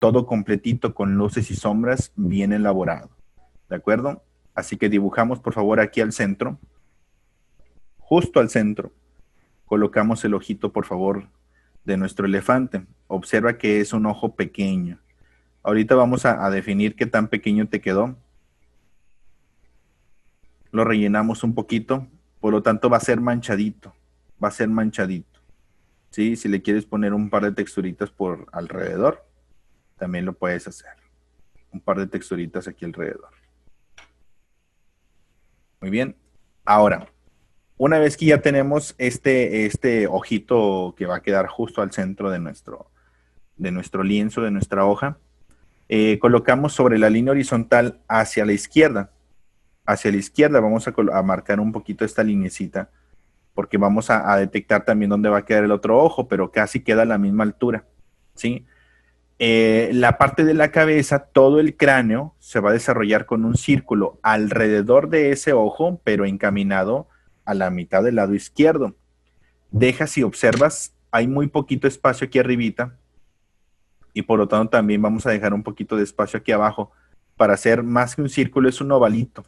todo completito con luces y sombras, bien elaborado. ¿De acuerdo? Así que dibujamos, por favor, aquí al centro, justo al centro. Colocamos el ojito, por favor, de nuestro elefante. Observa que es un ojo pequeño. Ahorita vamos a definir qué tan pequeño te quedó. Lo rellenamos un poquito, por lo tanto va a ser manchadito. Va a ser manchadito. ¿Sí? Si le quieres poner un par de texturitas por alrededor, también lo puedes hacer. Un par de texturitas aquí alrededor. Muy bien. Ahora, una vez que ya tenemos este ojito que va a quedar justo al centro de nuestro lienzo, de nuestra hoja, colocamos sobre la línea horizontal hacia la izquierda. Hacia la izquierda vamos a marcar un poquito esta linecita, porque vamos a detectar también dónde va a quedar el otro ojo, pero casi queda a la misma altura, ¿sí? La parte de la cabeza, todo el cráneo se va a desarrollar con un círculo alrededor de ese ojo, pero encaminado a la mitad del lado izquierdo. Deja, si observas, hay muy poquito espacio aquí arribita, y por lo tanto también vamos a dejar un poquito de espacio aquí abajo para hacer más que un círculo, es un ovalito.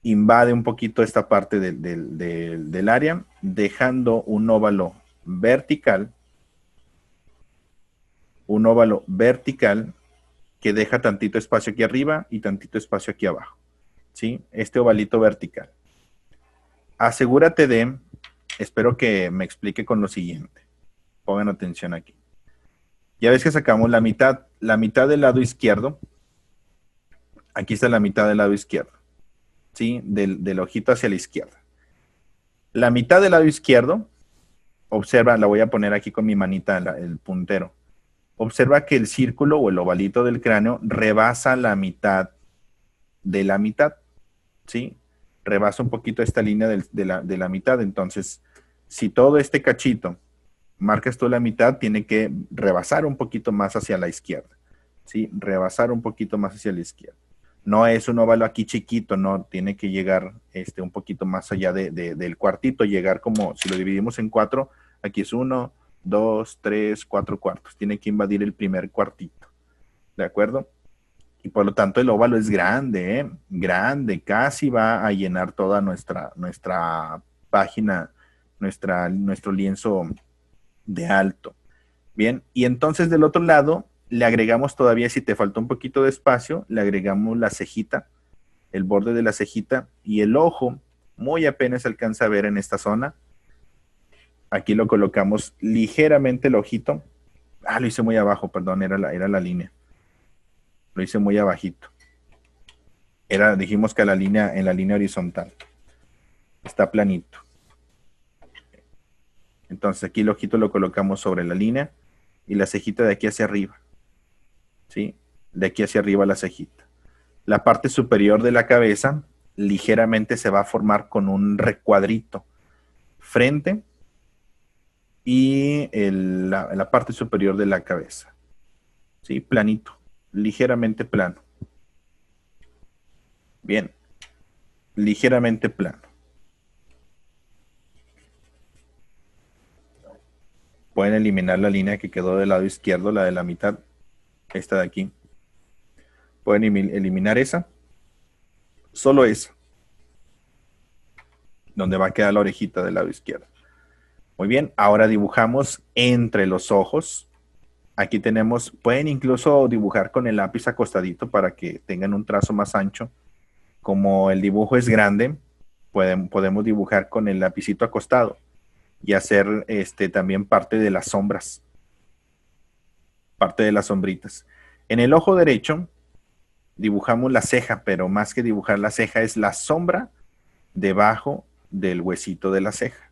Invade un poquito esta parte del área, dejando un óvalo vertical que deja tantito espacio aquí arriba y tantito espacio aquí abajo, ¿sí? Este ovalito vertical. Asegúrate de, espero que me explique con lo siguiente. Pongan atención aquí. Ya ves que sacamos la mitad del lado izquierdo. Aquí está la mitad del lado izquierdo, ¿sí? Del ojito hacia la izquierda. La mitad del lado izquierdo, observa, la voy a poner aquí con mi manita, el puntero. Observa que el círculo o el ovalito del cráneo rebasa la mitad de la mitad, ¿sí? Rebasa un poquito esta línea de la mitad. Entonces, si todo este cachito marcas tú la mitad, tiene que rebasar un poquito más hacia la izquierda, ¿sí? Rebasar un poquito más hacia la izquierda. No es un óvalo aquí chiquito, no, tiene que llegar un poquito más allá del cuartito, llegar como, si lo dividimos en 4, aquí es 1, 2, 3, 4 cuartos. Tiene que invadir el primer cuartito, ¿de acuerdo? Y por lo tanto el óvalo es grande, ¿eh? Grande, casi va a llenar toda nuestra página, nuestro lienzo de alto. Bien, y entonces del otro lado le agregamos todavía, si te faltó un poquito de espacio, le agregamos la cejita, el borde de la cejita, y el ojo muy apenas se alcanza a ver en esta zona. Aquí lo colocamos ligeramente el ojito. Lo hice muy abajo, perdón, era la línea. Lo hice muy abajito. Dijimos que en la línea horizontal. Está planito. Entonces aquí el ojito lo colocamos sobre la línea y la cejita de aquí hacia arriba, ¿sí? De aquí hacia arriba la cejita. La parte superior de la cabeza ligeramente se va a formar con un recuadrito. Frente y la parte superior de la cabeza, ¿sí? Planito, ligeramente plano. Bien, ligeramente plano. Pueden eliminar la línea que quedó del lado izquierdo, la de la mitad, esta de aquí. Pueden eliminar esa, solo esa, donde va a quedar la orejita del lado izquierdo. Muy bien, ahora dibujamos entre los ojos. Aquí tenemos, pueden incluso dibujar con el lápiz acostadito para que tengan un trazo más ancho. Como el dibujo es grande, podemos dibujar con el lapicito acostado y hacer también parte de las sombras, parte de las sombritas. En el ojo derecho dibujamos la ceja, pero más que dibujar la ceja es la sombra debajo del huesito de la ceja.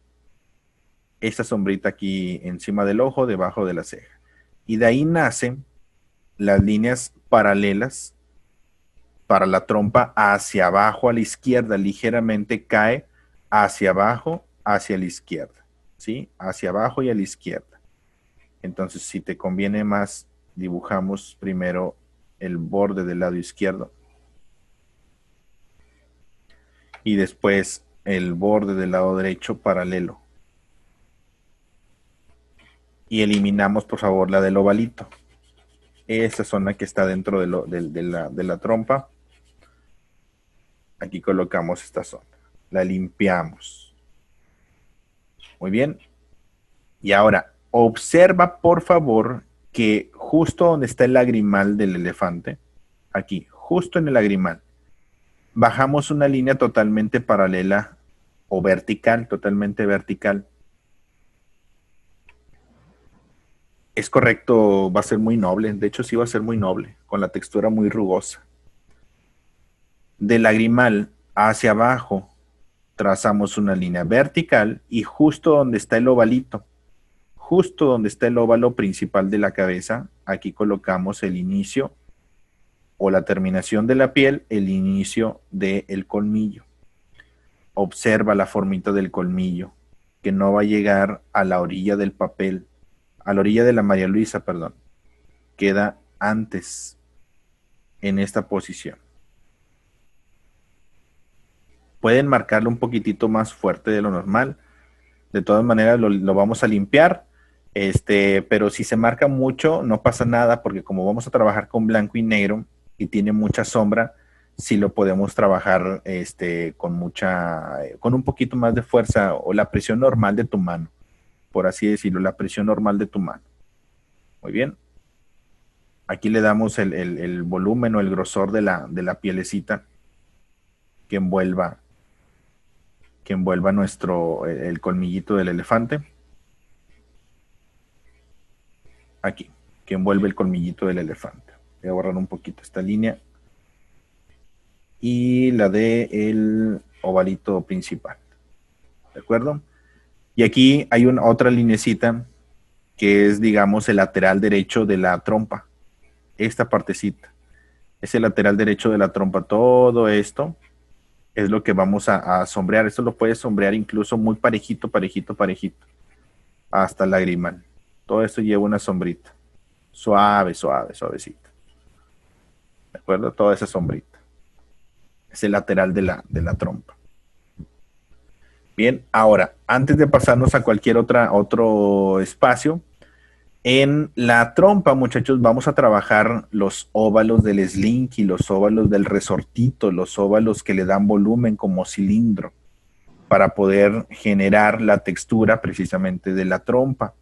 Esta sombrita aquí encima del ojo, debajo de la ceja. Y de ahí nacen las líneas paralelas para la trompa hacia abajo a la izquierda, ligeramente cae hacia abajo, hacia la izquierda, ¿sí? Hacia abajo y a la izquierda. Entonces, si te conviene más, dibujamos primero el borde del lado izquierdo y después el borde del lado derecho paralelo. Y eliminamos, por favor, la del ovalito. Esta zona que está dentro de la trompa. Aquí colocamos esta zona. La limpiamos. Muy bien. Y ahora, observa por favor que justo donde está el lagrimal del elefante, aquí, justo en el lagrimal, bajamos una línea totalmente paralela o vertical, totalmente vertical. Es correcto, va a ser muy noble. De hecho, sí va a ser muy noble, con la textura muy rugosa. Del lagrimal hacia abajo, trazamos una línea vertical y justo donde está el ovalito, justo donde está el óvalo principal de la cabeza, aquí colocamos el inicio o la terminación de la piel, el inicio del colmillo. Observa la formita del colmillo, que no va a llegar a la orilla del papel, a la orilla de la María Luisa, perdón. Queda antes en esta posición. Pueden marcarlo un poquitito más fuerte de lo normal. De todas maneras lo vamos a limpiar. Pero si se marca mucho, no pasa nada, porque como vamos a trabajar con blanco y negro y tiene mucha sombra, sí lo podemos trabajar con un poquito más de fuerza o la presión normal de tu mano, por así decirlo, la presión normal de tu mano. Muy bien. Aquí le damos el volumen o el grosor de la pielecita que envuelva, el colmillito del elefante. Aquí, que envuelve el colmillito del elefante. Voy a borrar un poquito esta línea. Y la de el ovalito principal. ¿De acuerdo? Y aquí hay otra linecita que es, digamos, el lateral derecho de la trompa. Esta partecita. Es el lateral derecho de la trompa. Todo esto es lo que vamos a sombrear. Esto lo puedes sombrear incluso muy parejito, parejito, parejito. Hasta el lagrimal. Todo esto lleva una sombrita. Suave, suave, suavecita. ¿De acuerdo? Toda esa sombrita. Es el lateral de la trompa. Bien, ahora, antes de pasarnos a cualquier otro espacio, en la trompa, muchachos, vamos a trabajar los óvalos del slinky, los óvalos del resortito, los óvalos que le dan volumen como cilindro, para poder generar la textura precisamente de la trompa.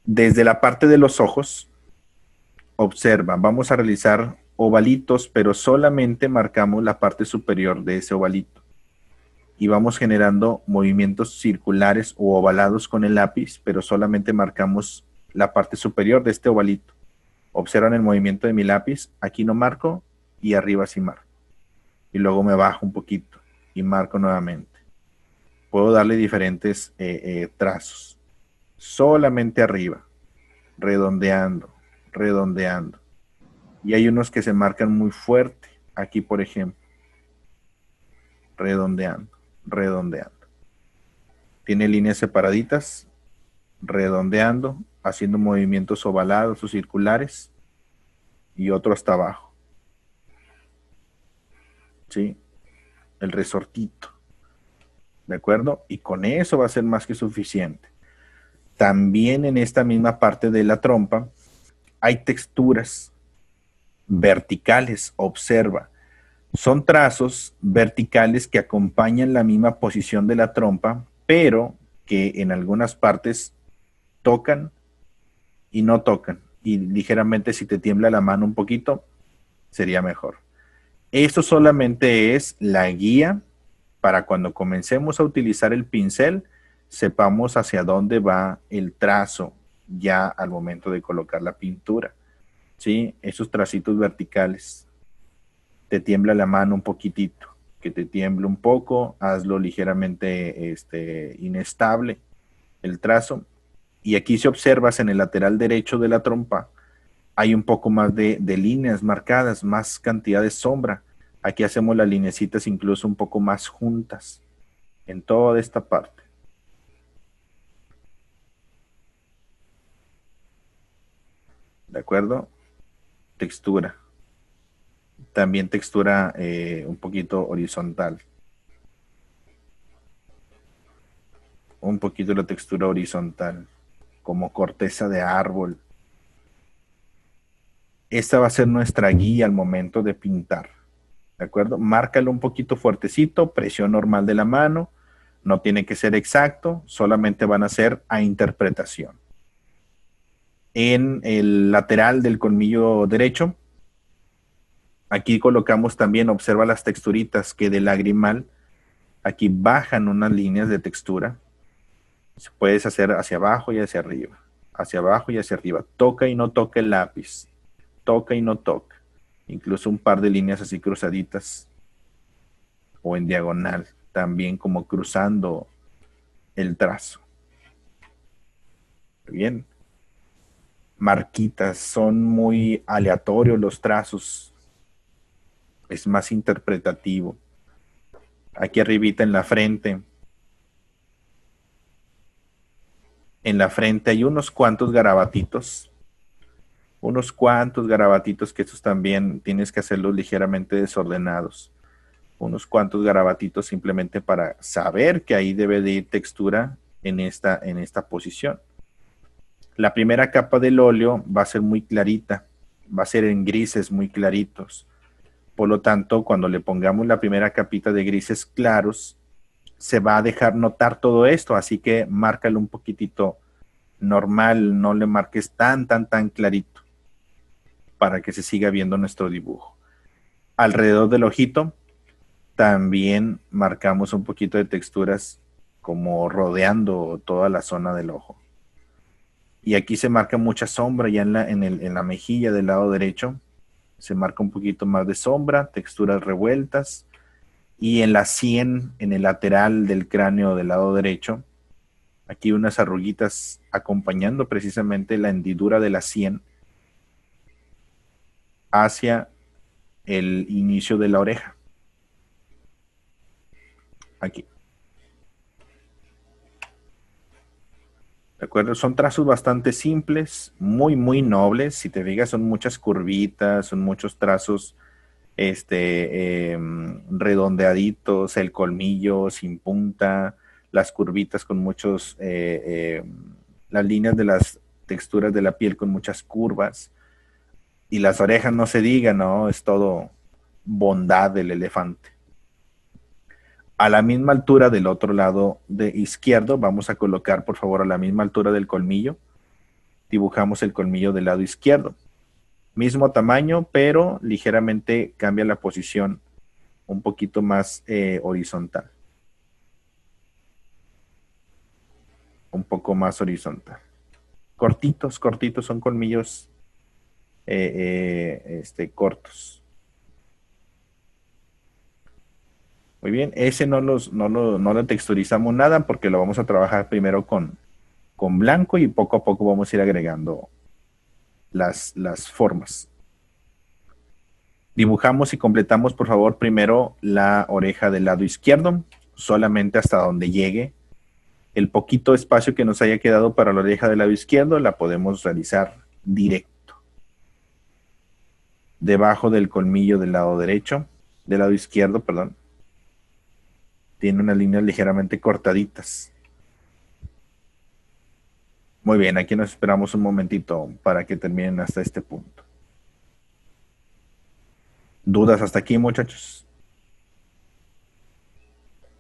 Desde la parte de los ojos, observa, vamos a realizar ovalitos, pero solamente marcamos la parte superior de ese ovalito. Y vamos generando movimientos circulares o ovalados con el lápiz, pero solamente marcamos la parte superior de este ovalito. Observan el movimiento de mi lápiz, aquí no marco y arriba sí marco. Y luego me bajo un poquito y marco nuevamente. Puedo darle diferentes trazos. Solamente arriba, redondeando, redondeando. Y hay unos que se marcan muy fuerte. Aquí, por ejemplo, redondeando, redondeando. Tiene líneas separaditas, redondeando, haciendo movimientos ovalados o circulares y otro hasta abajo. ¿Sí? El resortito. ¿De acuerdo? Y con eso va a ser más que suficiente. También en esta misma parte de la trompa hay texturas verticales. Observa. Son trazos verticales que acompañan la misma posición de la trompa, pero que en algunas partes tocan y no tocan. Y ligeramente si te tiembla la mano un poquito, sería mejor. Esto solamente es la guía para cuando comencemos a utilizar el pincel, sepamos hacia dónde va el trazo ya al momento de colocar la pintura. ¿Sí? Esos tracitos verticales. Te tiembla la mano un poquitito, que te tiemble un poco, hazlo ligeramente inestable el trazo. Y aquí si observas en el lateral derecho de la trompa, hay un poco más de líneas marcadas, más cantidad de sombra. Aquí hacemos las linecitas incluso un poco más juntas en toda esta parte. ¿De acuerdo? Textura. También textura un poquito horizontal. Un poquito la textura horizontal, como corteza de árbol. Esta va a ser nuestra guía al momento de pintar. ¿De acuerdo? Márcalo un poquito fuertecito, presión normal de la mano. No tiene que ser exacto, solamente van a ser a interpretación. En el lateral del colmillo derecho, aquí colocamos también, observa las texturitas que del lagrimal, aquí bajan unas líneas de textura. Puedes hacer hacia abajo y hacia arriba, hacia abajo y hacia arriba. Toca y no toca el lápiz, toca y no toca. Incluso un par de líneas así cruzaditas o en diagonal, también como cruzando el trazo. Bien. Marquitas, son muy aleatorios los trazos, es más interpretativo. Aquí arribita en la frente hay unos cuantos garabatitos que estos también tienes que hacerlos ligeramente desordenados. Unos cuantos garabatitos simplemente para saber que ahí debe de ir textura en esta posición. La primera capa del óleo va a ser muy clarita, va a ser en grises muy claritos. Por lo tanto, cuando le pongamos la primera capita de grises claros, se va a dejar notar todo esto, así que márcalo un poquitito normal, no le marques tan clarito para que se siga viendo nuestro dibujo. Alrededor del ojito también marcamos un poquito de texturas como rodeando toda la zona del ojo. Y aquí se marca mucha sombra ya en la mejilla del lado derecho. Se marca un poquito más de sombra, texturas revueltas. Y en la sien, en el lateral del cráneo del lado derecho, aquí unas arruguitas acompañando precisamente la hendidura de la sien hacia el inicio de la oreja. Aquí. ¿De acuerdo? Son trazos bastante simples, muy nobles. Si te fijas, son muchas curvitas, son muchos trazos redondeaditos, el colmillo sin punta, las curvitas con muchos, las líneas de las texturas de la piel con muchas curvas. Y las orejas no se digan, ¿no? Es todo bondad del elefante. A la misma altura del otro lado de izquierdo, vamos a colocar, por favor, a la misma altura del colmillo. Dibujamos el colmillo del lado izquierdo. Mismo tamaño, pero ligeramente cambia la posición un poquito más horizontal. Un poco más horizontal. Cortitos, son colmillos cortos. Muy bien, ese no lo texturizamos nada porque lo vamos a trabajar primero con blanco y poco a poco vamos a ir agregando las formas. Dibujamos y completamos, por favor, primero la oreja del lado izquierdo, solamente hasta donde llegue. El poquito espacio que nos haya quedado para la oreja del lado izquierdo la podemos realizar directo. Debajo del colmillo del lado derecho, del lado izquierdo, perdón, tiene unas líneas ligeramente cortaditas. Muy bien, aquí nos esperamos un momentito para que terminen hasta este punto. ¿Dudas hasta aquí, muchachos?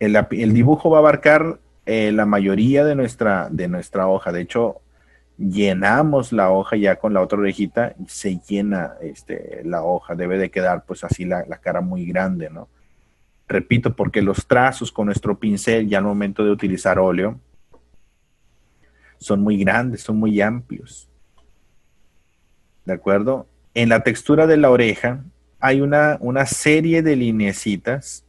El dibujo va a abarcar la mayoría de nuestra hoja. De hecho, llenamos la hoja ya con la otra orejita, se llena la hoja. Debe de quedar pues así la cara muy grande, ¿no? Repito, porque los trazos con nuestro pincel ya al momento de utilizar óleo son muy grandes, son muy amplios. ¿De acuerdo? En la textura de la oreja hay una serie de lineecitas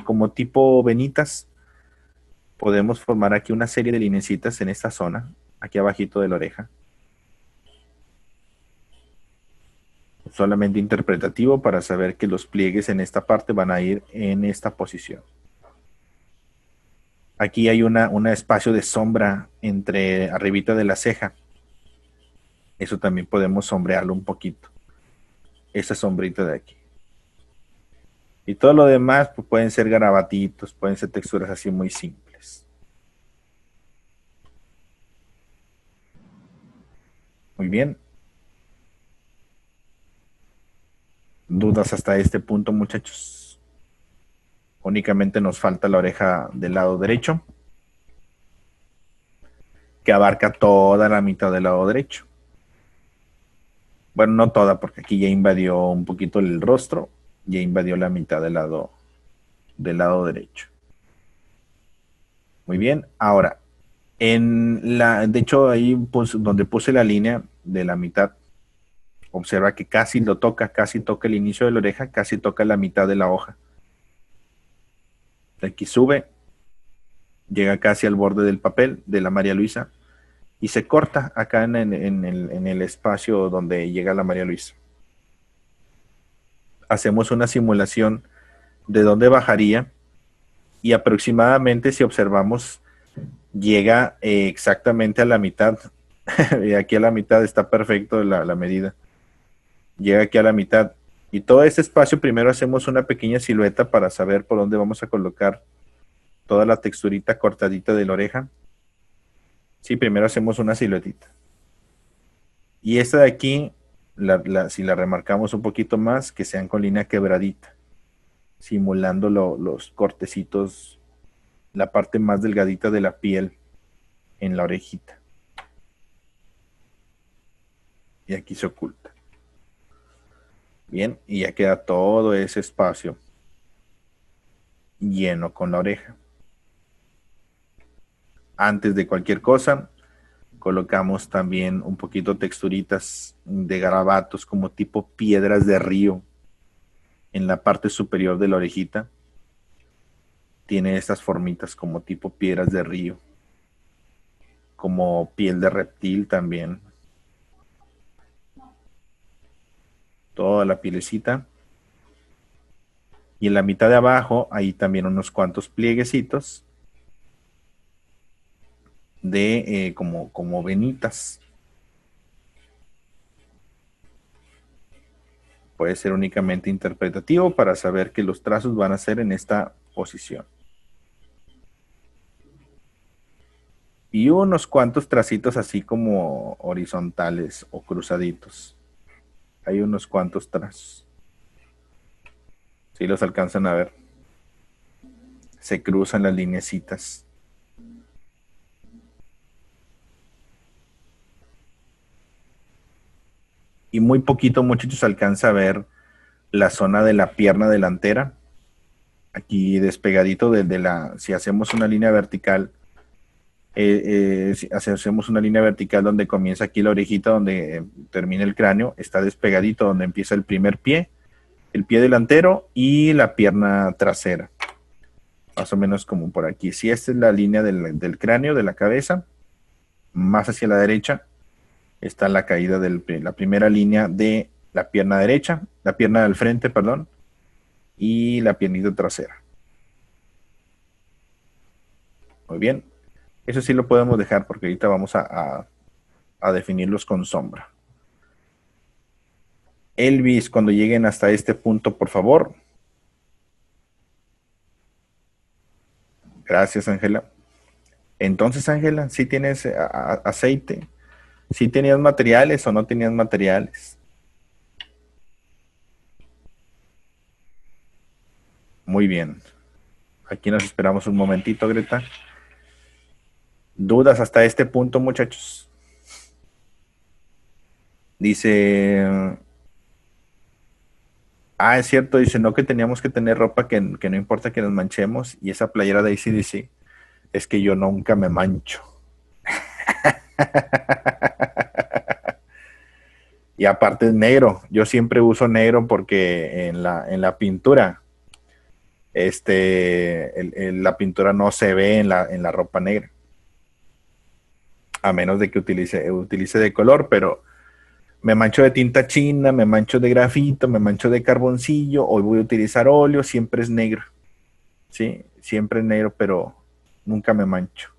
como tipo venitas. Podemos formar aquí una serie de lineecitas en esta zona, aquí abajito de la oreja. Solamente interpretativo para saber que los pliegues en esta parte van a ir en esta posición. Aquí hay un espacio de sombra entre arribita de la ceja. Eso también podemos sombrearlo un poquito. Esa sombrita de aquí. Y todo lo demás pues, pueden ser garabatitos, pueden ser texturas así muy simples. Muy bien. ¿Dudas hasta este punto, muchachos? Únicamente nos falta la oreja del lado derecho, que abarca toda la mitad del lado derecho. Bueno, no toda, porque aquí ya invadió un poquito el rostro, ya invadió la mitad del lado derecho. Muy bien, ahora, de hecho, ahí donde puse la línea de la mitad, observa que casi toca el inicio de la oreja, casi toca la mitad de la hoja. De aquí sube, llega casi al borde del papel de la María Luisa y se corta acá en el espacio donde llega la María Luisa. Hacemos una simulación de dónde bajaría y aproximadamente, si observamos, llega exactamente a la mitad. Y aquí a la mitad está perfecto la medida. Llega aquí a la mitad. Y todo este espacio primero hacemos una pequeña silueta para saber por dónde vamos a colocar toda la texturita cortadita de la oreja. Sí, primero hacemos una siluetita. Y esta de aquí, si la remarcamos un poquito más, que sean con línea quebradita, simulando los cortecitos, la parte más delgadita de la piel en la orejita. Y aquí se oculta. Bien, y ya queda todo ese espacio lleno con la oreja. Antes de cualquier cosa, colocamos también un poquito texturitas de garabatos como tipo piedras de río en la parte superior de la orejita. Tiene estas formitas como tipo piedras de río, como piel de reptil también. Toda la pielecita. Y en la mitad de abajo hay también unos cuantos plieguecitos de como venitas. Puede ser únicamente interpretativo para saber que los trazos van a ser en esta posición. Y unos cuantos tracitos así como horizontales o cruzaditos. Hay unos cuantos trazos. Si los alcanzan a ver. Se cruzan las lineecitas. Y muy poquito, muchachos, se alcanza a ver la zona de la pierna delantera. Aquí despegadito si hacemos una línea vertical, si hacemos una línea vertical donde comienza aquí la orejita, donde termina el cráneo, está despegadito donde empieza el primer pie, el pie delantero y la pierna trasera. Más o menos como por aquí. Si esta es la línea del cráneo, de la cabeza, más hacia la derecha, está la caída de la primera línea de la pierna derecha, la pierna del frente, perdón, y la piernita trasera. Muy bien. Eso sí lo podemos dejar porque ahorita vamos a definirlos con sombra. Elvis, cuando lleguen hasta este punto, por favor. Gracias, Ángela. Entonces, Ángela, ¿sí tienes aceite? ¿Sí tenías materiales o no tenías materiales? Muy bien. Aquí nos esperamos un momentito, Greta. ¿Dudas hasta este punto, muchachos? Dice... es cierto, dice, no, que teníamos que tener ropa que no importa que nos manchemos. Y esa playera de AC/DC, es que yo nunca me mancho. Y aparte es negro. Yo siempre uso negro porque en la pintura, la pintura no se ve en la ropa negra. A menos de que utilice de color, pero me mancho de tinta china, me mancho de grafito, me mancho de carboncillo, hoy voy a utilizar óleo, siempre es negro. Sí, siempre es negro, pero nunca me mancho.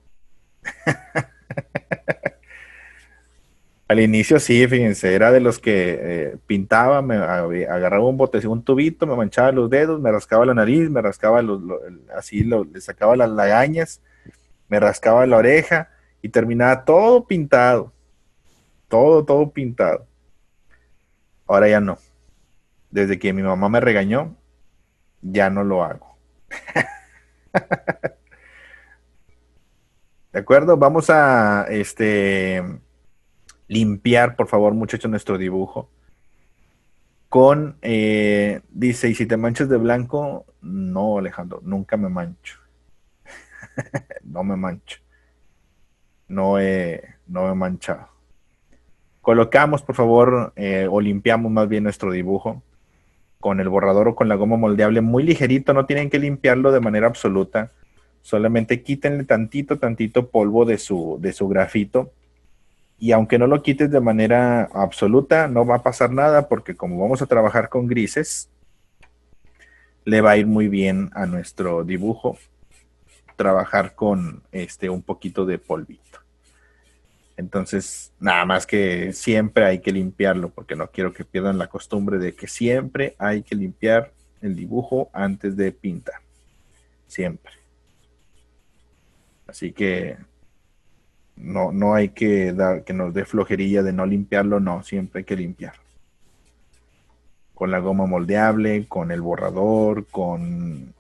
Al inicio sí, fíjense, era de los que pintaba, me agarraba un bote, un tubito, me manchaba los dedos, me rascaba la nariz, me rascaba le sacaba las lagañas, me rascaba la oreja y terminaba todo pintado, todo pintado. Ahora ya no. Desde que mi mamá me regañó, ya no lo hago. ¿De acuerdo? Vamos a limpiar, por favor, muchachos, nuestro dibujo. Dice, y si te manchas de blanco, no, Alejandro, nunca me mancho. No me mancho. No me he manchado. Colocamos, por favor, o limpiamos más bien nuestro dibujo con el borrador o con la goma moldeable muy ligerito. No tienen que limpiarlo de manera absoluta. Solamente quítenle tantito polvo de su grafito. Y aunque no lo quites de manera absoluta, no va a pasar nada porque como vamos a trabajar con grises, le va a ir muy bien a nuestro dibujo trabajar con un poquito de polvito. Entonces, nada más que siempre hay que limpiarlo porque no quiero que pierdan la costumbre de que siempre hay que limpiar el dibujo antes de pintar. Siempre. Así que no hay que dar que nos dé flojerilla de no limpiarlo, no, siempre hay que limpiar. Con la goma moldeable, con el borrador, con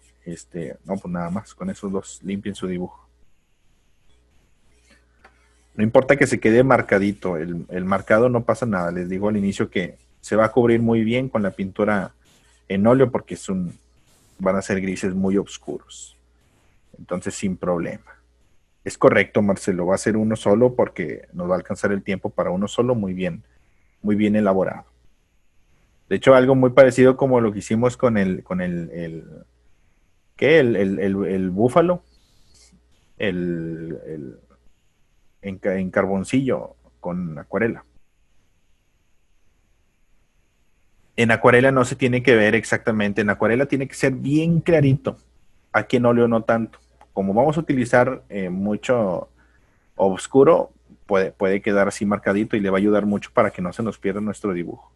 no, pues nada más, con esos dos limpien su dibujo. No importa que se quede marcadito, el marcado no pasa nada. Les digo al inicio que se va a cubrir muy bien con la pintura en óleo porque van a ser grises muy oscuros. Entonces, sin problema. Es correcto, Marcelo, va a ser uno solo porque nos va a alcanzar el tiempo para uno solo muy bien elaborado. De hecho, algo muy parecido como lo que hicimos con ¿qué? El búfalo, en carboncillo con acuarela. En acuarela no se tiene que ver exactamente, en acuarela tiene que ser bien clarito. Aquí en óleo no tanto. Como vamos a utilizar mucho oscuro, puede quedar así marcadito y le va a ayudar mucho para que no se nos pierda nuestro dibujo.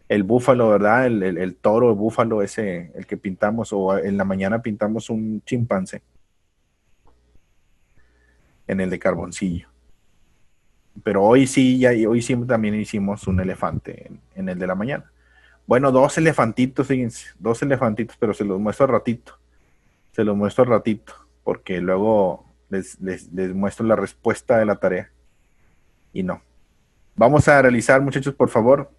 El búfalo, ¿verdad? El toro, el búfalo ese, el que pintamos, o en la mañana pintamos un chimpancé en el de carboncillo. Pero hoy sí también hicimos un elefante en el de la mañana. Bueno, dos elefantitos, fíjense, dos elefantitos, pero se los muestro al ratito. Se los muestro al ratito, porque luego les muestro la respuesta de la tarea. Y no. Vamos a realizar, muchachos, por favor.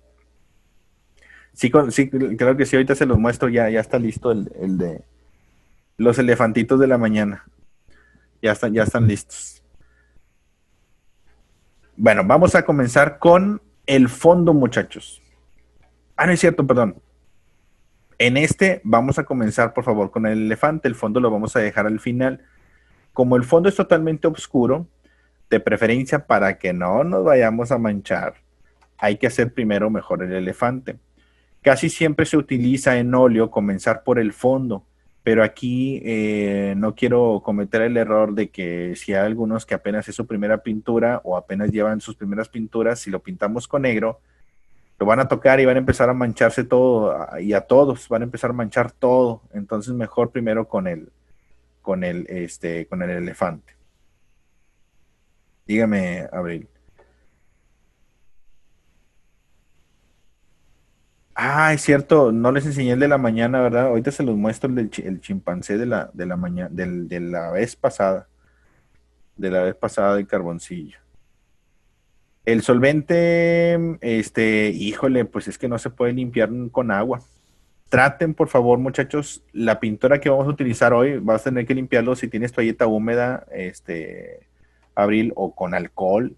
Sí, sí, creo que sí, ahorita se los muestro, ya está listo el de los elefantitos de la mañana. Ya están listos. Bueno, vamos a comenzar con el fondo, muchachos. Ah, no es cierto, perdón. En vamos a comenzar, por favor, con el elefante. El fondo lo vamos a dejar al final. Como el fondo es totalmente oscuro, de preferencia para que no nos vayamos a manchar, hay que hacer primero mejor el elefante. Casi siempre se utiliza en óleo comenzar por el fondo, pero aquí no quiero cometer el error de que si hay algunos que apenas es su primera pintura o apenas llevan sus primeras pinturas, si lo pintamos con negro, lo van a tocar y van a empezar a mancharse todo, y a todos van a empezar a manchar todo. Entonces mejor primero con el elefante. Dígame, Abril. Ah, es cierto, no les enseñé el de la mañana, ¿verdad? Ahorita se los muestro el chimpancé de la mañana, de la vez pasada de carboncillo. El solvente, híjole, pues es que no se puede limpiar con agua. Traten, por favor, muchachos, la pintura que vamos a utilizar hoy, vas a tener que limpiarlo si tienes toalleta húmeda, Abril, o con alcohol,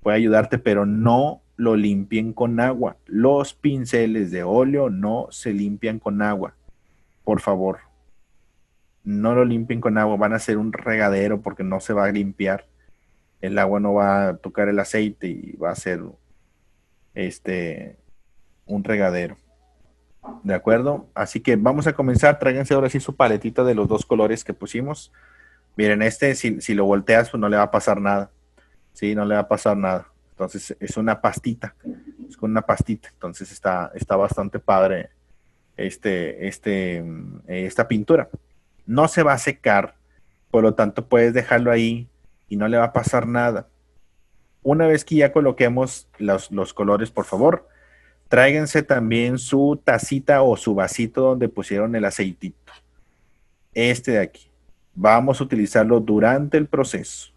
puede ayudarte, pero no lo limpien con agua. Los pinceles de óleo no se limpian con agua. Por favor, no lo limpien con agua. Van a ser un regadero porque no se va a limpiar. El agua no va a tocar el aceite y va a ser un regadero. ¿De acuerdo? Así que vamos a comenzar. Tráiganse ahora sí su paletita de los dos colores que pusimos. Miren, si lo volteas, pues no le va a pasar nada. Sí, no le va a pasar nada. Entonces es una pastita, es con una pastita. Entonces está bastante padre esta pintura. No se va a secar, por lo tanto puedes dejarlo ahí y no le va a pasar nada. Una vez que ya coloquemos los colores, por favor, Tráiganse también su tacita o su vasito donde pusieron el aceitito. Este de aquí. Vamos a utilizarlo durante el proceso.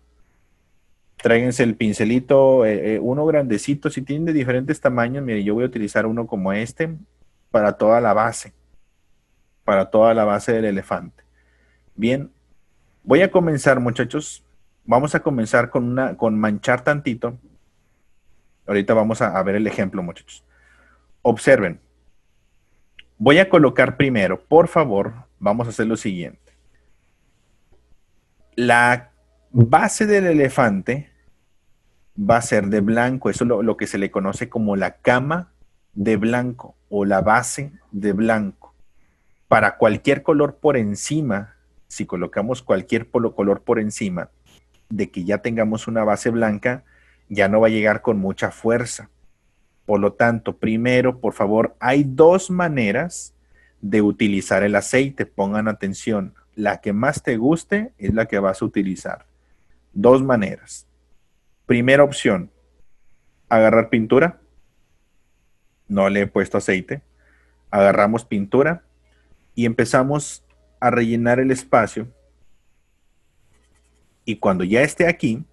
Tráiganse el pincelito, uno grandecito. Si tienen de diferentes tamaños, mire, yo voy a utilizar uno como este para toda la base. Para toda la base del elefante. Bien, voy a comenzar, muchachos. Vamos a comenzar con manchar tantito. Ahorita vamos a ver el ejemplo, muchachos. Observen. Voy a colocar primero, por favor, vamos a hacer lo siguiente. La base del elefante va a ser de blanco. Eso es lo que se le conoce como la cama de blanco o la base de blanco. Para cualquier color por encima, si colocamos cualquier color por encima de que ya tengamos una base blanca, ya no va a llegar con mucha fuerza. Por lo tanto, primero, por favor, hay dos maneras de utilizar el aceite. Pongan atención. La que más te guste es la que vas a utilizar. Dos maneras. Primera opción, agarrar pintura. No le he puesto aceite. Agarramos pintura y empezamos a rellenar el espacio. Y cuando ya esté aquí,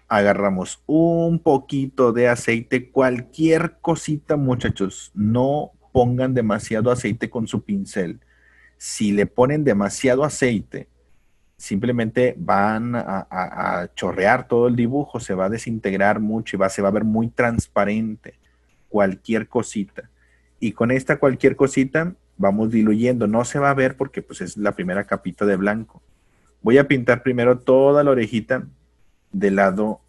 agarramos un poquito de aceite, cualquier cosita, muchachos. No pongan demasiado aceite con su pincel. Si le ponen demasiado aceite, simplemente van a chorrear todo el dibujo, se va a desintegrar mucho y se va a ver muy transparente cualquier cosita. Y con esta cualquier cosita vamos diluyendo. No se va a ver porque pues es la primera capita de blanco. Voy a pintar primero toda la orejita del lado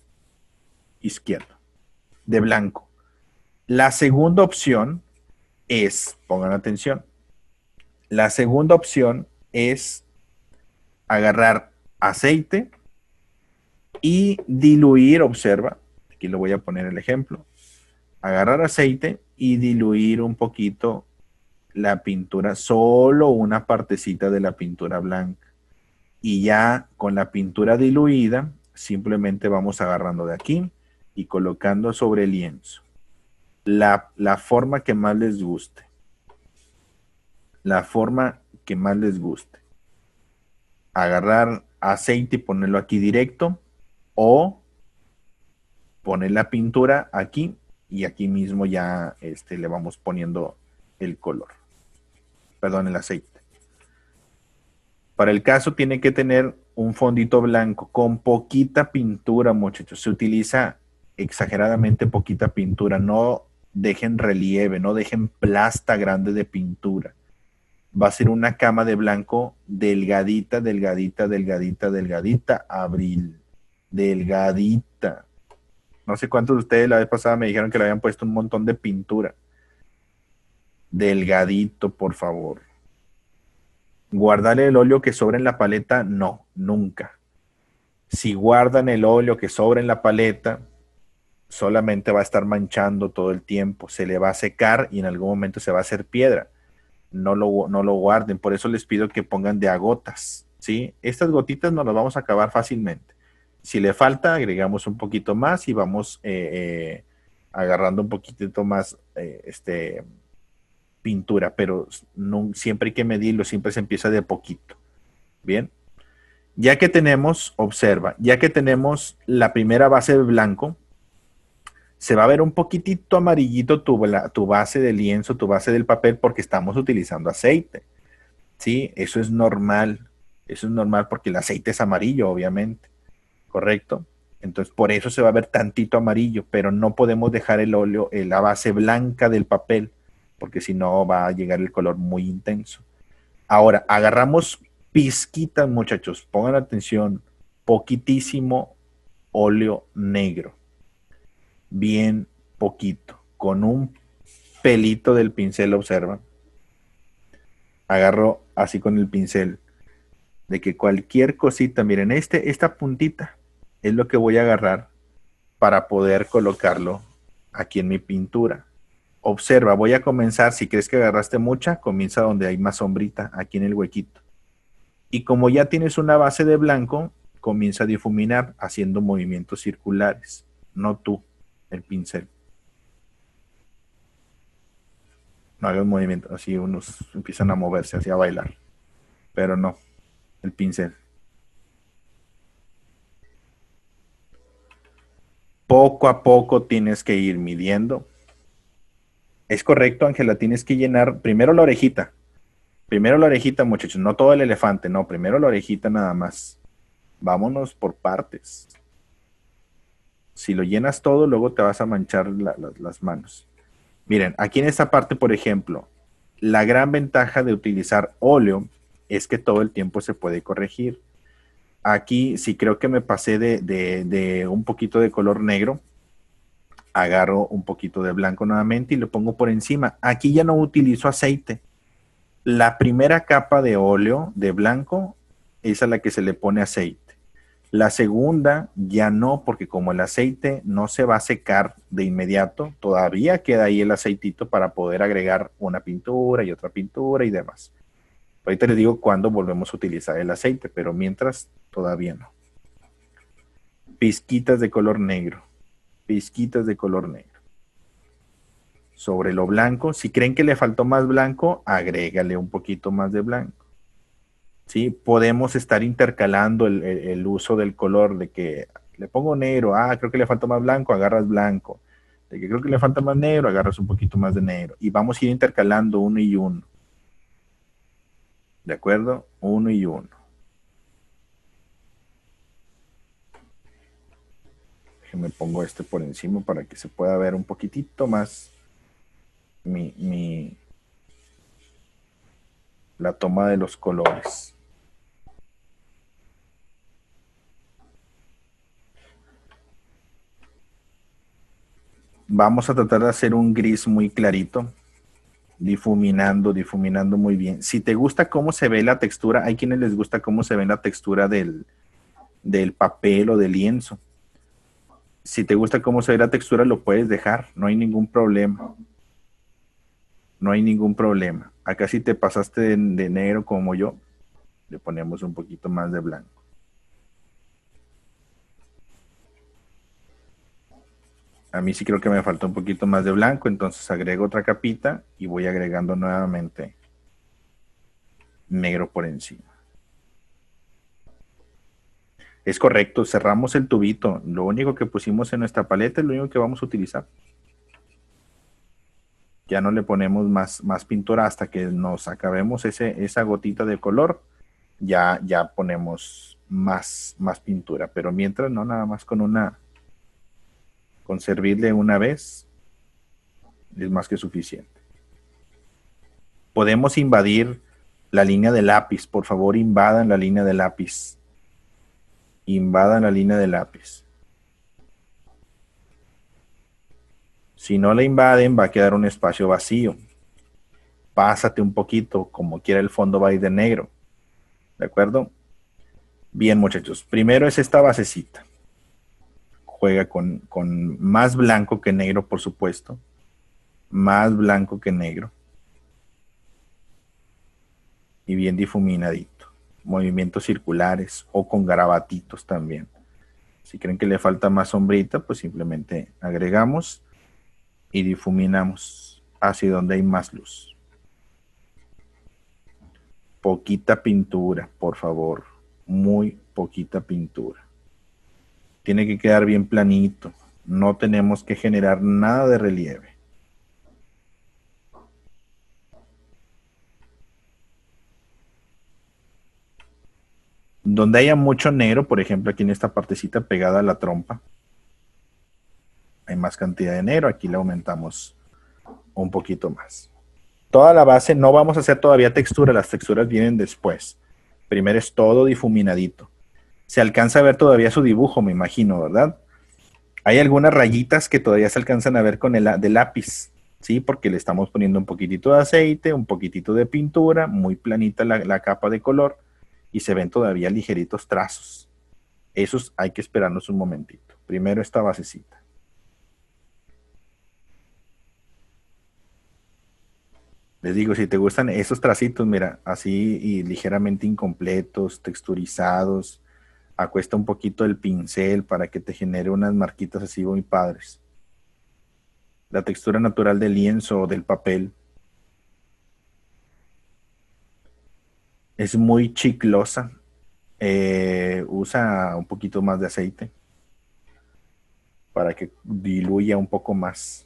izquierdo, de blanco. La segunda opción es, pongan atención, la segunda opción es agarrar aceite y diluir, observa, aquí le voy a poner el ejemplo, agarrar aceite y diluir un poquito la pintura, solo una partecita de la pintura blanca. Y ya con la pintura diluida, simplemente vamos agarrando de aquí y colocando sobre el lienzo. La forma que más les guste. La forma que más les guste. Agarrar aceite y ponerlo aquí directo o poner la pintura aquí y aquí mismo ya le vamos poniendo el color. Perdón, el aceite. Para el caso tiene que tener un fondito blanco con poquita pintura, muchachos. Se utiliza exageradamente poquita pintura. No dejen relieve, no dejen plasta grande de pintura. Va a ser una cama de blanco delgadita, delgadita, delgadita, delgadita, Abril. Delgadita. No sé cuántos de ustedes la vez pasada me dijeron que le habían puesto un montón de pintura. Delgadito, por favor. Guardar el óleo que sobra en la paleta, no, nunca. Si guardan el óleo que sobra en la paleta, solamente va a estar manchando todo el tiempo. Se le va a secar y en algún momento se va a hacer piedra. No lo guarden. Por eso les pido que pongan de a gotas, ¿sí? Estas gotitas nos las vamos a acabar fácilmente. Si le falta, agregamos un poquito más y vamos agarrando un poquitito más pintura, pero no, siempre hay que medirlo, siempre se empieza de poquito. Bien. Ya que tenemos, observa, ya que tenemos la primera base de blanco, se va a ver un poquitito amarillito tu base de lienzo, tu base del papel, porque estamos utilizando aceite. ¿Sí? Eso es normal. Eso es normal porque el aceite es amarillo, obviamente. ¿Correcto? Entonces, por eso se va a ver tantito amarillo, pero no podemos dejar el óleo, la base blanca del papel, porque si no va a llegar el color muy intenso. Ahora, agarramos pizquitas, muchachos, pongan atención, poquitísimo óleo negro. Bien poquito, con un pelito del pincel, observa. Agarro así con el pincel, de que cualquier cosita, miren, esta puntita es lo que voy a agarrar para poder colocarlo aquí en mi pintura. Observa, voy a comenzar, si crees que agarraste mucha, comienza donde hay más sombrita, aquí en el huequito. Y como ya tienes una base de blanco, comienza a difuminar haciendo movimientos circulares, no tú, el pincel. No hagas movimiento, así unos empiezan a moverse, así a bailar. Pero no, el pincel. Poco a poco tienes que ir midiendo. Es correcto, Ángela, tienes que llenar primero la orejita. Primero la orejita, muchachos, no todo el elefante, no, primero la orejita nada más. Vámonos por partes. Si lo llenas todo, luego te vas a manchar las manos. Miren, aquí en esta parte, por ejemplo, la gran ventaja de utilizar óleo es que todo el tiempo se puede corregir. Aquí, si creo que me pasé de un poquito de color negro, agarro un poquito de blanco nuevamente y lo pongo por encima. Aquí ya no utilizo aceite. La primera capa de óleo de blanco es a la que se le pone aceite. La segunda ya no, porque como el aceite no se va a secar de inmediato, todavía queda ahí el aceitito para poder agregar una pintura y otra pintura y demás. Ahorita les digo cuándo volvemos a utilizar el aceite, pero mientras todavía no. Pizquitas de color negro. Pizquitas de color negro. Sobre lo blanco, si creen que le faltó más blanco, agrégale un poquito más de blanco. ¿Sí? Podemos estar intercalando el uso del color, de que le pongo negro, creo que le falta más blanco, agarras blanco. De que creo que le falta más negro, agarras un poquito más de negro. Y vamos a ir intercalando uno y uno. ¿De acuerdo? Uno y uno. Déjenme pongo este por encima para que se pueda ver un poquitito más la toma de los colores. Vamos a tratar de hacer un gris muy clarito, difuminando muy bien. Si te gusta cómo se ve la textura, hay quienes les gusta cómo se ve la textura del papel o del lienzo. Si te gusta cómo se ve la textura, lo puedes dejar, no hay ningún problema. No hay ningún problema. Acá si te pasaste de negro como yo, le ponemos un poquito más de blanco. A mí sí creo que me falta un poquito más de blanco, entonces agrego otra capita y voy agregando nuevamente negro por encima. Es correcto, cerramos el tubito. Lo único que pusimos en nuestra paleta es lo único que vamos a utilizar. Ya no le ponemos más pintura hasta que nos acabemos esa gotita de color. Ya ponemos más pintura. Pero mientras no, nada más con servirle una vez es más que suficiente. Podemos invadir la línea de lápiz. Por favor, invadan la línea de lápiz. Invadan la línea de lápiz. Si no la invaden, va a quedar un espacio vacío. Pásate un poquito, como quiera el fondo va a ir de negro. ¿De acuerdo? Bien, muchachos. Primero es esta basecita. Juega con más blanco que negro, por supuesto. Más blanco que negro. Y bien difuminadito. Movimientos circulares o con garabatitos también. Si creen que le falta más sombrita, pues simplemente agregamos y difuminamos hacia donde hay más luz. Poquita pintura, por favor. Muy poquita pintura. Tiene que quedar bien planito. No tenemos que generar nada de relieve. Donde haya mucho negro, por ejemplo, aquí en esta partecita pegada a la trompa, hay más cantidad de negro. Aquí le aumentamos un poquito más. Toda la base, no vamos a hacer todavía textura, las texturas vienen después. Primero es todo difuminadito. Se alcanza a ver todavía su dibujo, me imagino, ¿verdad? Hay algunas rayitas que todavía se alcanzan a ver con el de lápiz, ¿sí? Porque le estamos poniendo un poquitito de aceite, un poquitito de pintura, muy planita la capa de color y se ven todavía ligeritos trazos. Esos hay que esperarnos un momentito. Primero esta basecita. Les digo, si te gustan esos tracitos, mira, así y ligeramente incompletos, texturizados, acuesta un poquito el pincel para que te genere unas marquitas así muy padres. La textura natural del lienzo o del papel. Es muy chiclosa. Usa un poquito más de aceite para que diluya un poco más.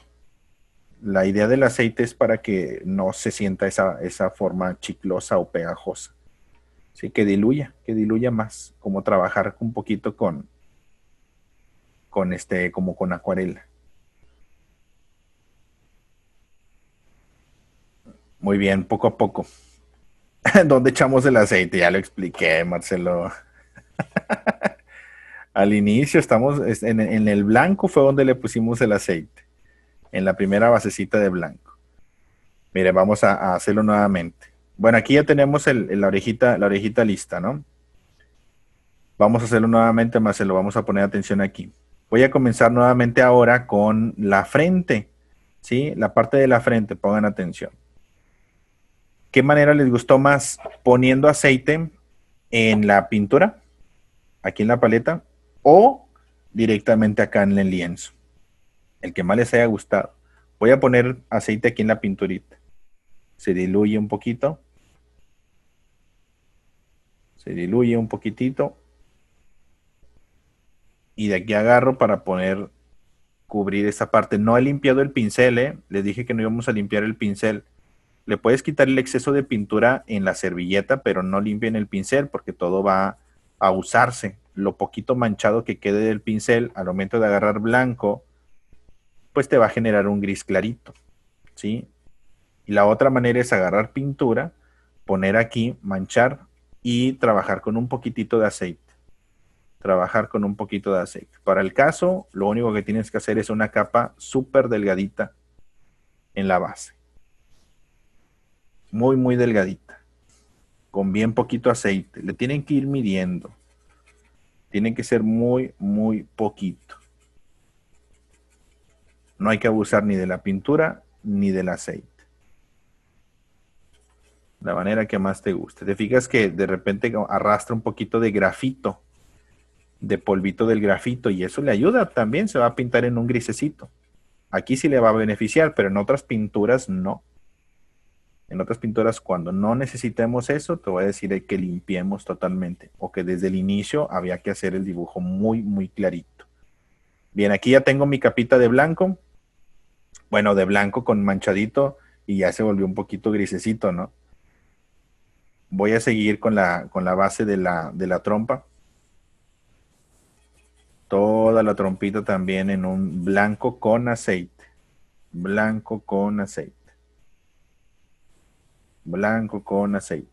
La idea del aceite es para que no se sienta esa forma chiclosa o pegajosa. Sí, que diluya más, como trabajar un poquito como con acuarela. Muy bien, poco a poco. ¿Dónde echamos el aceite? Ya lo expliqué, Marcelo. Al inicio estamos en el blanco fue donde le pusimos el aceite, en la primera basecita de blanco. Mire, vamos a hacerlo nuevamente. Bueno, aquí ya tenemos la orejita lista, ¿no? Vamos a hacerlo nuevamente, Marcelo. Vamos a poner atención aquí. Voy a comenzar nuevamente ahora con la frente, ¿sí? La parte de la frente, pongan atención. ¿Qué manera les gustó más? ¿Poniendo aceite en la pintura, aquí en la paleta, o directamente acá en el lienzo? El que más les haya gustado. Voy a poner aceite aquí en la pinturita. Se diluye un poquito. Se diluye un poquitito. Y de aquí agarro para poner, cubrir esa parte. No he limpiado el pincel, ¿eh? Les dije que no íbamos a limpiar el pincel. Le puedes quitar el exceso de pintura en la servilleta, pero no limpien el pincel porque todo va a usarse. Lo poquito manchado que quede del pincel al momento de agarrar blanco, pues te va a generar un gris clarito, ¿sí? Y la otra manera es agarrar pintura, poner aquí, manchar y trabajar con un poquitito de aceite. Trabajar con un poquito de aceite. Para el caso, lo único que tienes que hacer es una capa súper delgadita en la base. Muy, muy delgadita. Con bien poquito aceite. Le tienen que ir midiendo. Tienen que ser muy, muy poquito. No hay que abusar ni de la pintura ni del aceite. La manera que más te guste. Te fijas que de repente arrastra un poquito de grafito, de polvito del grafito, y eso le ayuda también, se va a pintar en un grisecito. Aquí sí le va a beneficiar, pero en otras pinturas no. En otras pinturas, cuando no necesitemos eso, te voy a decir que limpiemos totalmente, o que desde el inicio había que hacer el dibujo muy, muy clarito. Bien, aquí ya tengo mi capita de blanco. Bueno, de blanco con manchadito, y ya se volvió un poquito grisecito, ¿no? Voy a seguir con la base de la trompa. Toda la trompita también en un blanco con aceite. Blanco con aceite. Blanco con aceite.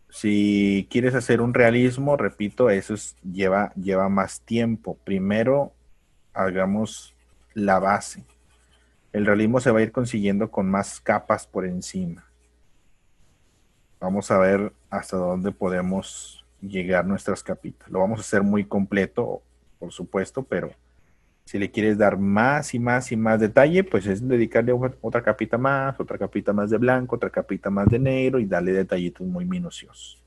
Si quieres hacer un realismo, repito, lleva más tiempo. Primero hagamos la base. El realismo se va a ir consiguiendo con más capas por encima. Vamos a ver hasta dónde podemos llegar nuestras capitas. Lo vamos a hacer muy completo, por supuesto, pero si le quieres dar más y más y más detalle, pues es dedicarle otra capita más de blanco, otra capita más de negro y darle detallitos muy minuciosos.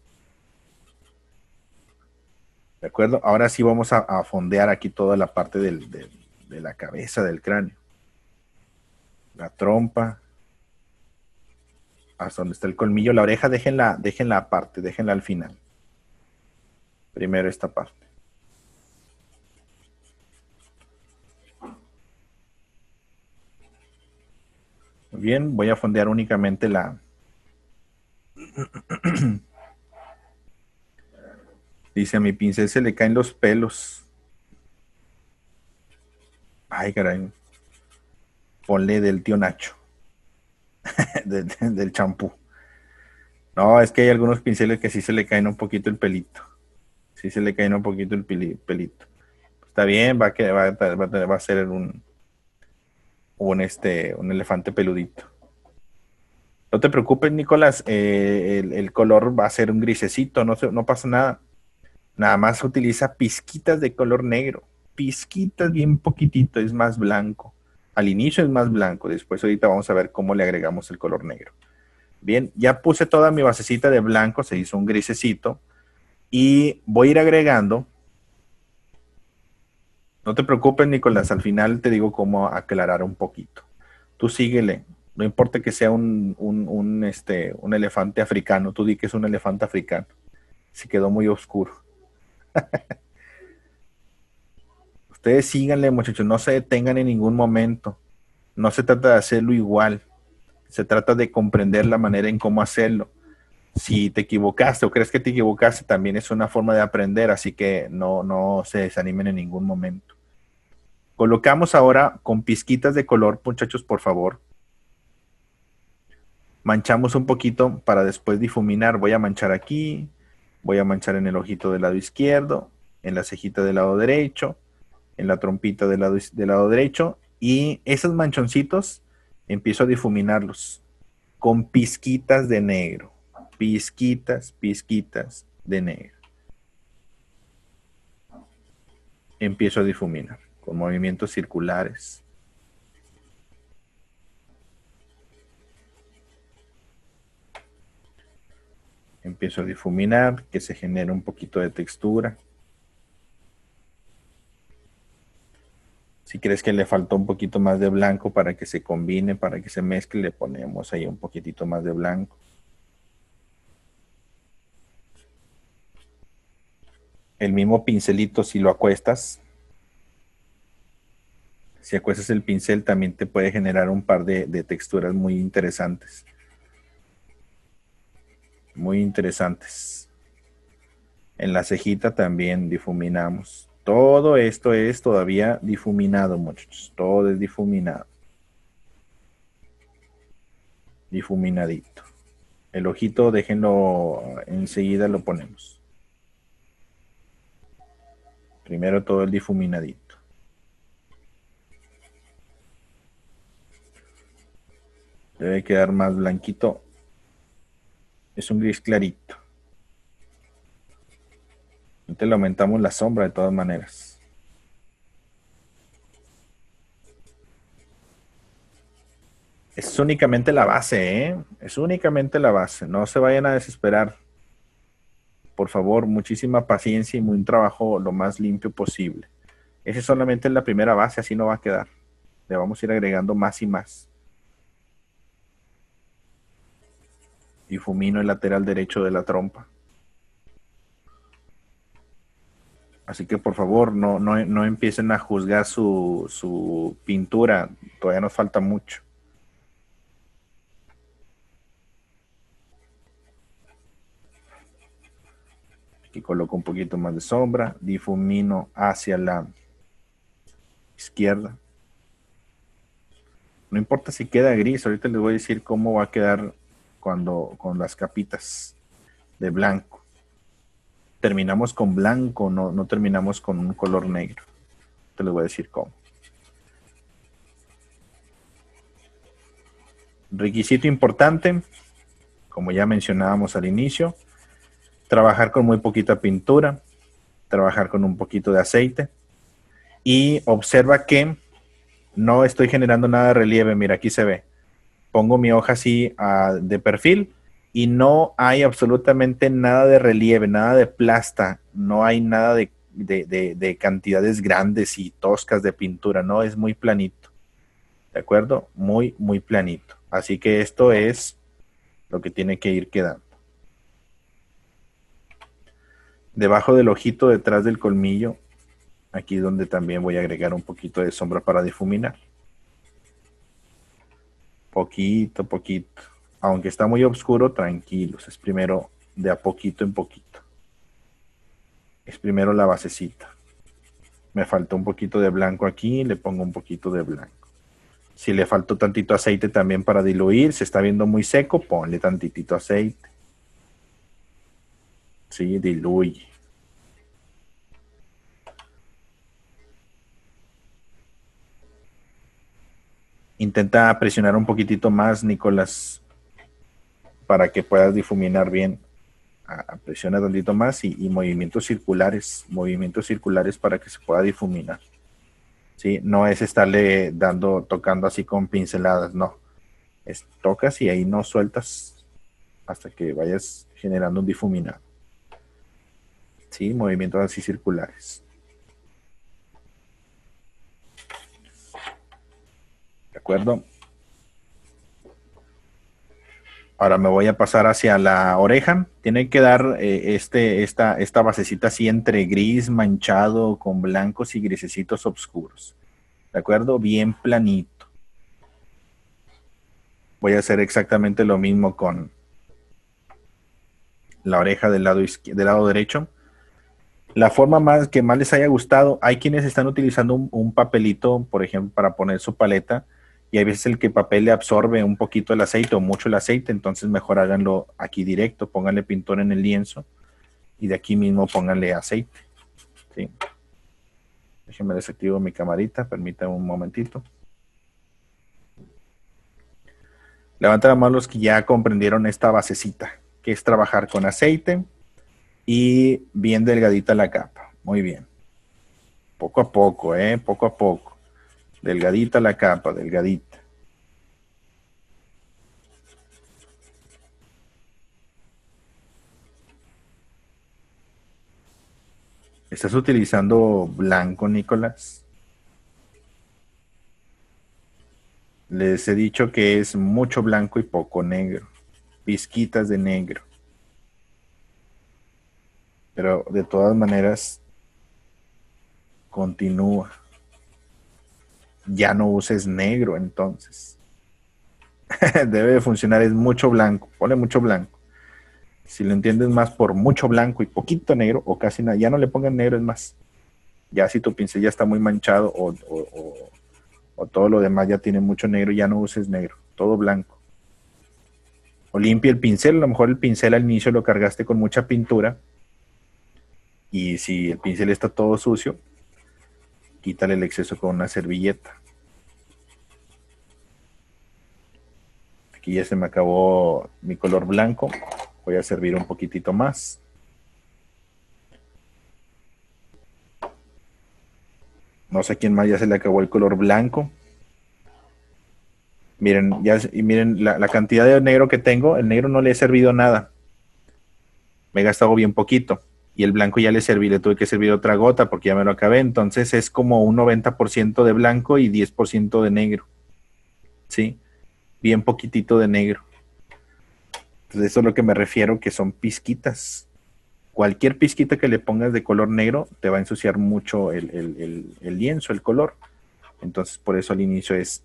¿De acuerdo? Ahora sí vamos a fondear aquí toda la parte de la cabeza del cráneo. La trompa. Hasta donde está el colmillo. La oreja déjenla aparte, déjenla al final. Primero esta parte. Muy bien, voy a fondear únicamente la... Dice, a mi pincel se le caen los pelos. Ay, caray. Ponle del tío Nacho. Del champú. No, es que hay algunos pinceles que sí se le caen un poquito el pelito. Sí se le caen un poquito el pelito. Está bien, va a ser un elefante peludito. No te preocupes, Nicolás. El color va a ser un grisecito, no pasa nada. Nada más utiliza pizquitas de color negro. Pizquitas bien poquitito, es más blanco. Al inicio es más blanco, después ahorita vamos a ver cómo le agregamos el color negro. Bien, ya puse toda mi basecita de blanco, se hizo un grisecito. Y voy a ir agregando. No te preocupes, Nicolás, al final te digo cómo aclarar un poquito. Tú síguele, no importa que sea un elefante africano, tú di que es un elefante africano. Se quedó muy oscuro. Ustedes síganle, muchachos, no se detengan en ningún momento. No se trata de hacerlo igual, se trata de comprender la manera en cómo hacerlo. Si te equivocaste o crees que te equivocaste, también es una forma de aprender, así que no se desanimen en ningún momento. Colocamos ahora con pizquitas de color, muchachos, por favor. Manchamos un poquito para después difuminar. Voy a manchar aquí, voy a manchar en el ojito del lado izquierdo, en la cejita del lado derecho, en la trompita del lado derecho, y esos manchoncitos empiezo a difuminarlos con pizquitas de negro. Pizquitas, pizquitas de negro. Empiezo a difuminar con movimientos circulares. Empiezo a difuminar, que se genere un poquito de textura. Si crees que le faltó un poquito más de blanco para que se combine, para que se mezcle, le ponemos ahí un poquitito más de blanco. El mismo pincelito, si lo acuestas, si acuestas el pincel, también te puede generar un par de texturas muy interesantes. Muy interesantes. En la cejita también difuminamos. Todo esto es todavía difuminado, muchachos. Todo es difuminado. Difuminadito. El ojito, déjenlo, enseguida lo ponemos. Primero todo el difuminadito. Debe quedar más blanquito. Es un gris clarito. Entonces le aumentamos la sombra de todas maneras. Es únicamente la base, ¿eh? Es únicamente la base. No se vayan a desesperar. Por favor, muchísima paciencia y un trabajo lo más limpio posible. Ese solamente es la primera base, así no va a quedar. Le vamos a ir agregando más y más. Difumino el lateral derecho de la trompa. Así que por favor, no empiecen a juzgar su pintura. Todavía nos falta mucho. Aquí coloco un poquito más de sombra. Difumino hacia la izquierda. No importa si queda gris. Ahorita les voy a decir cómo va a quedar con las capitas de blanco. Terminamos con blanco, no terminamos con un color negro. Te les voy a decir cómo. Requisito importante, como ya mencionábamos al inicio, trabajar con muy poquita pintura, trabajar con un poquito de aceite y observa que no estoy generando nada de relieve. Mira, aquí se ve. Pongo mi hoja así de perfil y no hay absolutamente nada de relieve, nada de plasta, no hay nada de cantidades grandes y toscas de pintura, no, es muy planito. ¿De acuerdo? Muy, muy planito. Así que esto es lo que tiene que ir quedando. Debajo del ojito, detrás del colmillo, aquí donde también voy a agregar un poquito de sombra para difuminar. Poquito, poquito. Aunque está muy oscuro, tranquilos. Es primero de a poquito en poquito. Es primero la basecita. Me faltó un poquito de blanco aquí, le pongo un poquito de blanco. Si le faltó tantito aceite también para diluir, se está viendo muy seco, ponle tantitito aceite. Sí, diluye. Intenta presionar un poquitito más, Nicolás, para que puedas difuminar bien. Presiona tantito más y movimientos circulares para que se pueda difuminar. ¿Sí? No es estarle tocando así con pinceladas, no. Tocas y ahí no sueltas hasta que vayas generando un difuminado. ¿Sí? Movimientos así circulares. acuerdo? Ahora me voy a pasar hacia la oreja. Tiene que dar esta basecita así entre gris manchado con blancos y grisecitos oscuros. ¿De acuerdo? Bien planito. Voy a hacer exactamente lo mismo con la oreja del lado derecho. La forma que más les haya gustado, hay quienes están utilizando un papelito, por ejemplo, para poner su paleta, y hay veces el que papel le absorbe un poquito el aceite o mucho el aceite, entonces mejor háganlo aquí directo, pónganle pintor en el lienzo y de aquí mismo pónganle aceite. ¿Sí? Déjenme desactivo mi camarita, permítanme un momentito. Levanten la mano los que ya comprendieron esta basecita, que es trabajar con aceite y bien delgadita la capa. Muy bien. Poco a poco, poco a poco. Delgadita la capa, delgadita. ¿Estás utilizando blanco, Nicolás? Les he dicho que es mucho blanco y poco negro. Pizquitas de negro. Pero de todas maneras, continúa. Ya no uses negro entonces. Debe de funcionar, es mucho blanco. Ponle mucho blanco. Si lo entiendes más por mucho blanco y poquito negro, o casi nada, ya no le pongan negro, es más. Ya si tu pincel ya está muy manchado o todo lo demás ya tiene mucho negro, ya no uses negro, todo blanco. O limpia el pincel, a lo mejor el pincel al inicio lo cargaste con mucha pintura y si el pincel está todo sucio, quítale el exceso con una servilleta. Aquí ya se me acabó mi color blanco, voy a servir un poquitito más. No sé a quién más ya se le acabó el color blanco. Miren, y miren la cantidad de negro que tengo, el negro no le he servido nada. Me he gastado bien poquito. Y el blanco ya le tuve que servir otra gota porque ya me lo acabé. Entonces es como un 90% de blanco y 10% de negro. ¿Sí? Bien poquitito de negro. Entonces eso es lo que me refiero, que son pizquitas. Cualquier pizquita que le pongas de color negro te va a ensuciar mucho el lienzo, el color. Entonces por eso al inicio es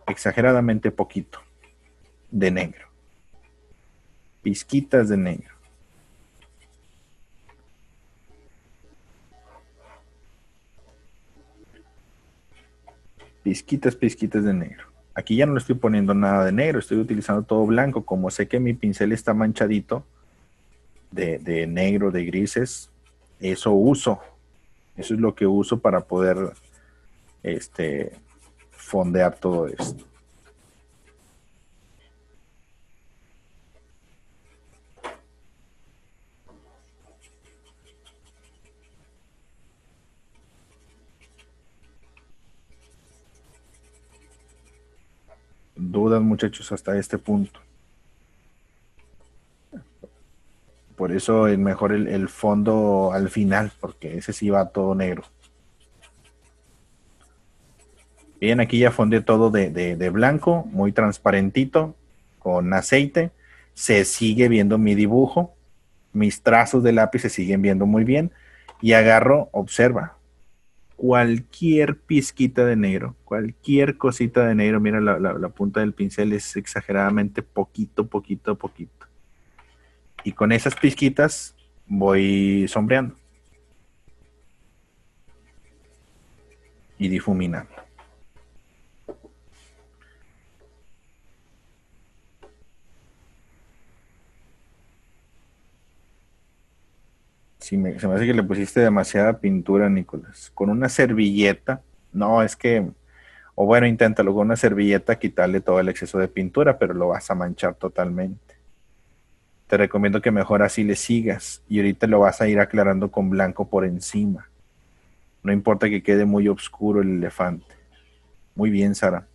exageradamente poquito de negro. Pizquitas de negro. Pizquitas, pizquitas de negro. Aquí ya no le estoy poniendo nada de negro, estoy utilizando todo blanco. Como sé que mi pincel está manchadito de negro, de grises, eso uso. Eso es lo que uso para poder fondear todo esto. Dudas, muchachos, hasta este punto. Por eso es mejor el fondo al final, porque ese sí va todo negro. Bien, aquí ya fondeé todo de blanco, muy transparentito, con aceite. Se sigue viendo mi dibujo. Mis trazos de lápiz se siguen viendo muy bien. Y agarro, observa, cualquier pizquita de negro, cualquier cosita de negro, mira la punta del pincel es exageradamente poquito, poquito, poquito. Y con esas pizquitas voy sombreando y difuminando. Se me hace que le pusiste demasiada pintura, Nicolás. Con una servilleta, no, es que, o bueno, inténtalo con una servilleta quitarle todo el exceso de pintura, pero lo vas a manchar totalmente. Te recomiendo que mejor así le sigas y ahorita lo vas a ir aclarando con blanco por encima. No importa que quede muy oscuro el elefante. Muy bien, Sara.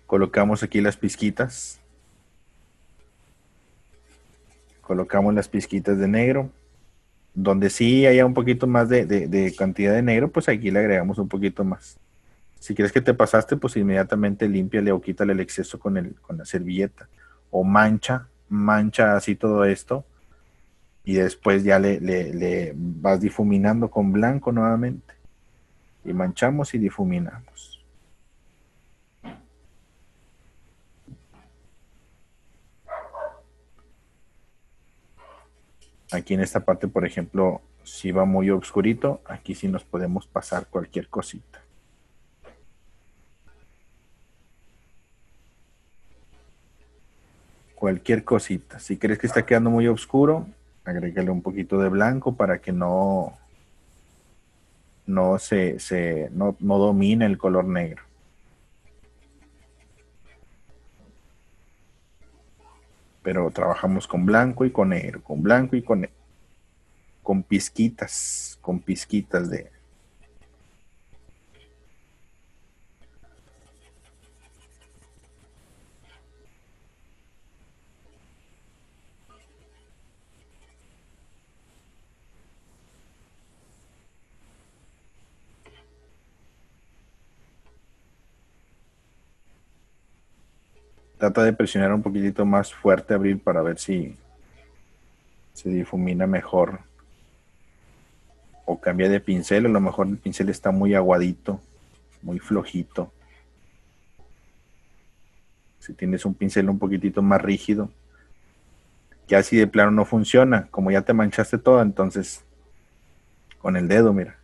Colocamos aquí las pizquitas. Colocamos las pizquitas de negro. Donde sí haya un poquito más de cantidad de negro, pues aquí le agregamos un poquito más. Si crees que te pasaste, pues inmediatamente límpiale o quítale el exceso con la servilleta. O mancha así todo esto. Y después ya le vas difuminando con blanco nuevamente. Y manchamos y difuminamos. Aquí en esta parte, por ejemplo, si va muy oscurito, aquí sí nos podemos pasar cualquier cosita. Cualquier cosita. Si crees que está quedando muy oscuro, agrégale un poquito de blanco para que no domine el color negro. Pero trabajamos con blanco y con negro, con blanco y con negro, con pizquitas de... Trata de presionar un poquitito más fuerte, Abril, para ver si se difumina mejor. O cambia de pincel, a lo mejor el pincel está muy aguadito, muy flojito. Si tienes un pincel un poquitito más rígido, ya si de plano no funciona, como ya te manchaste todo, entonces con el dedo, mira,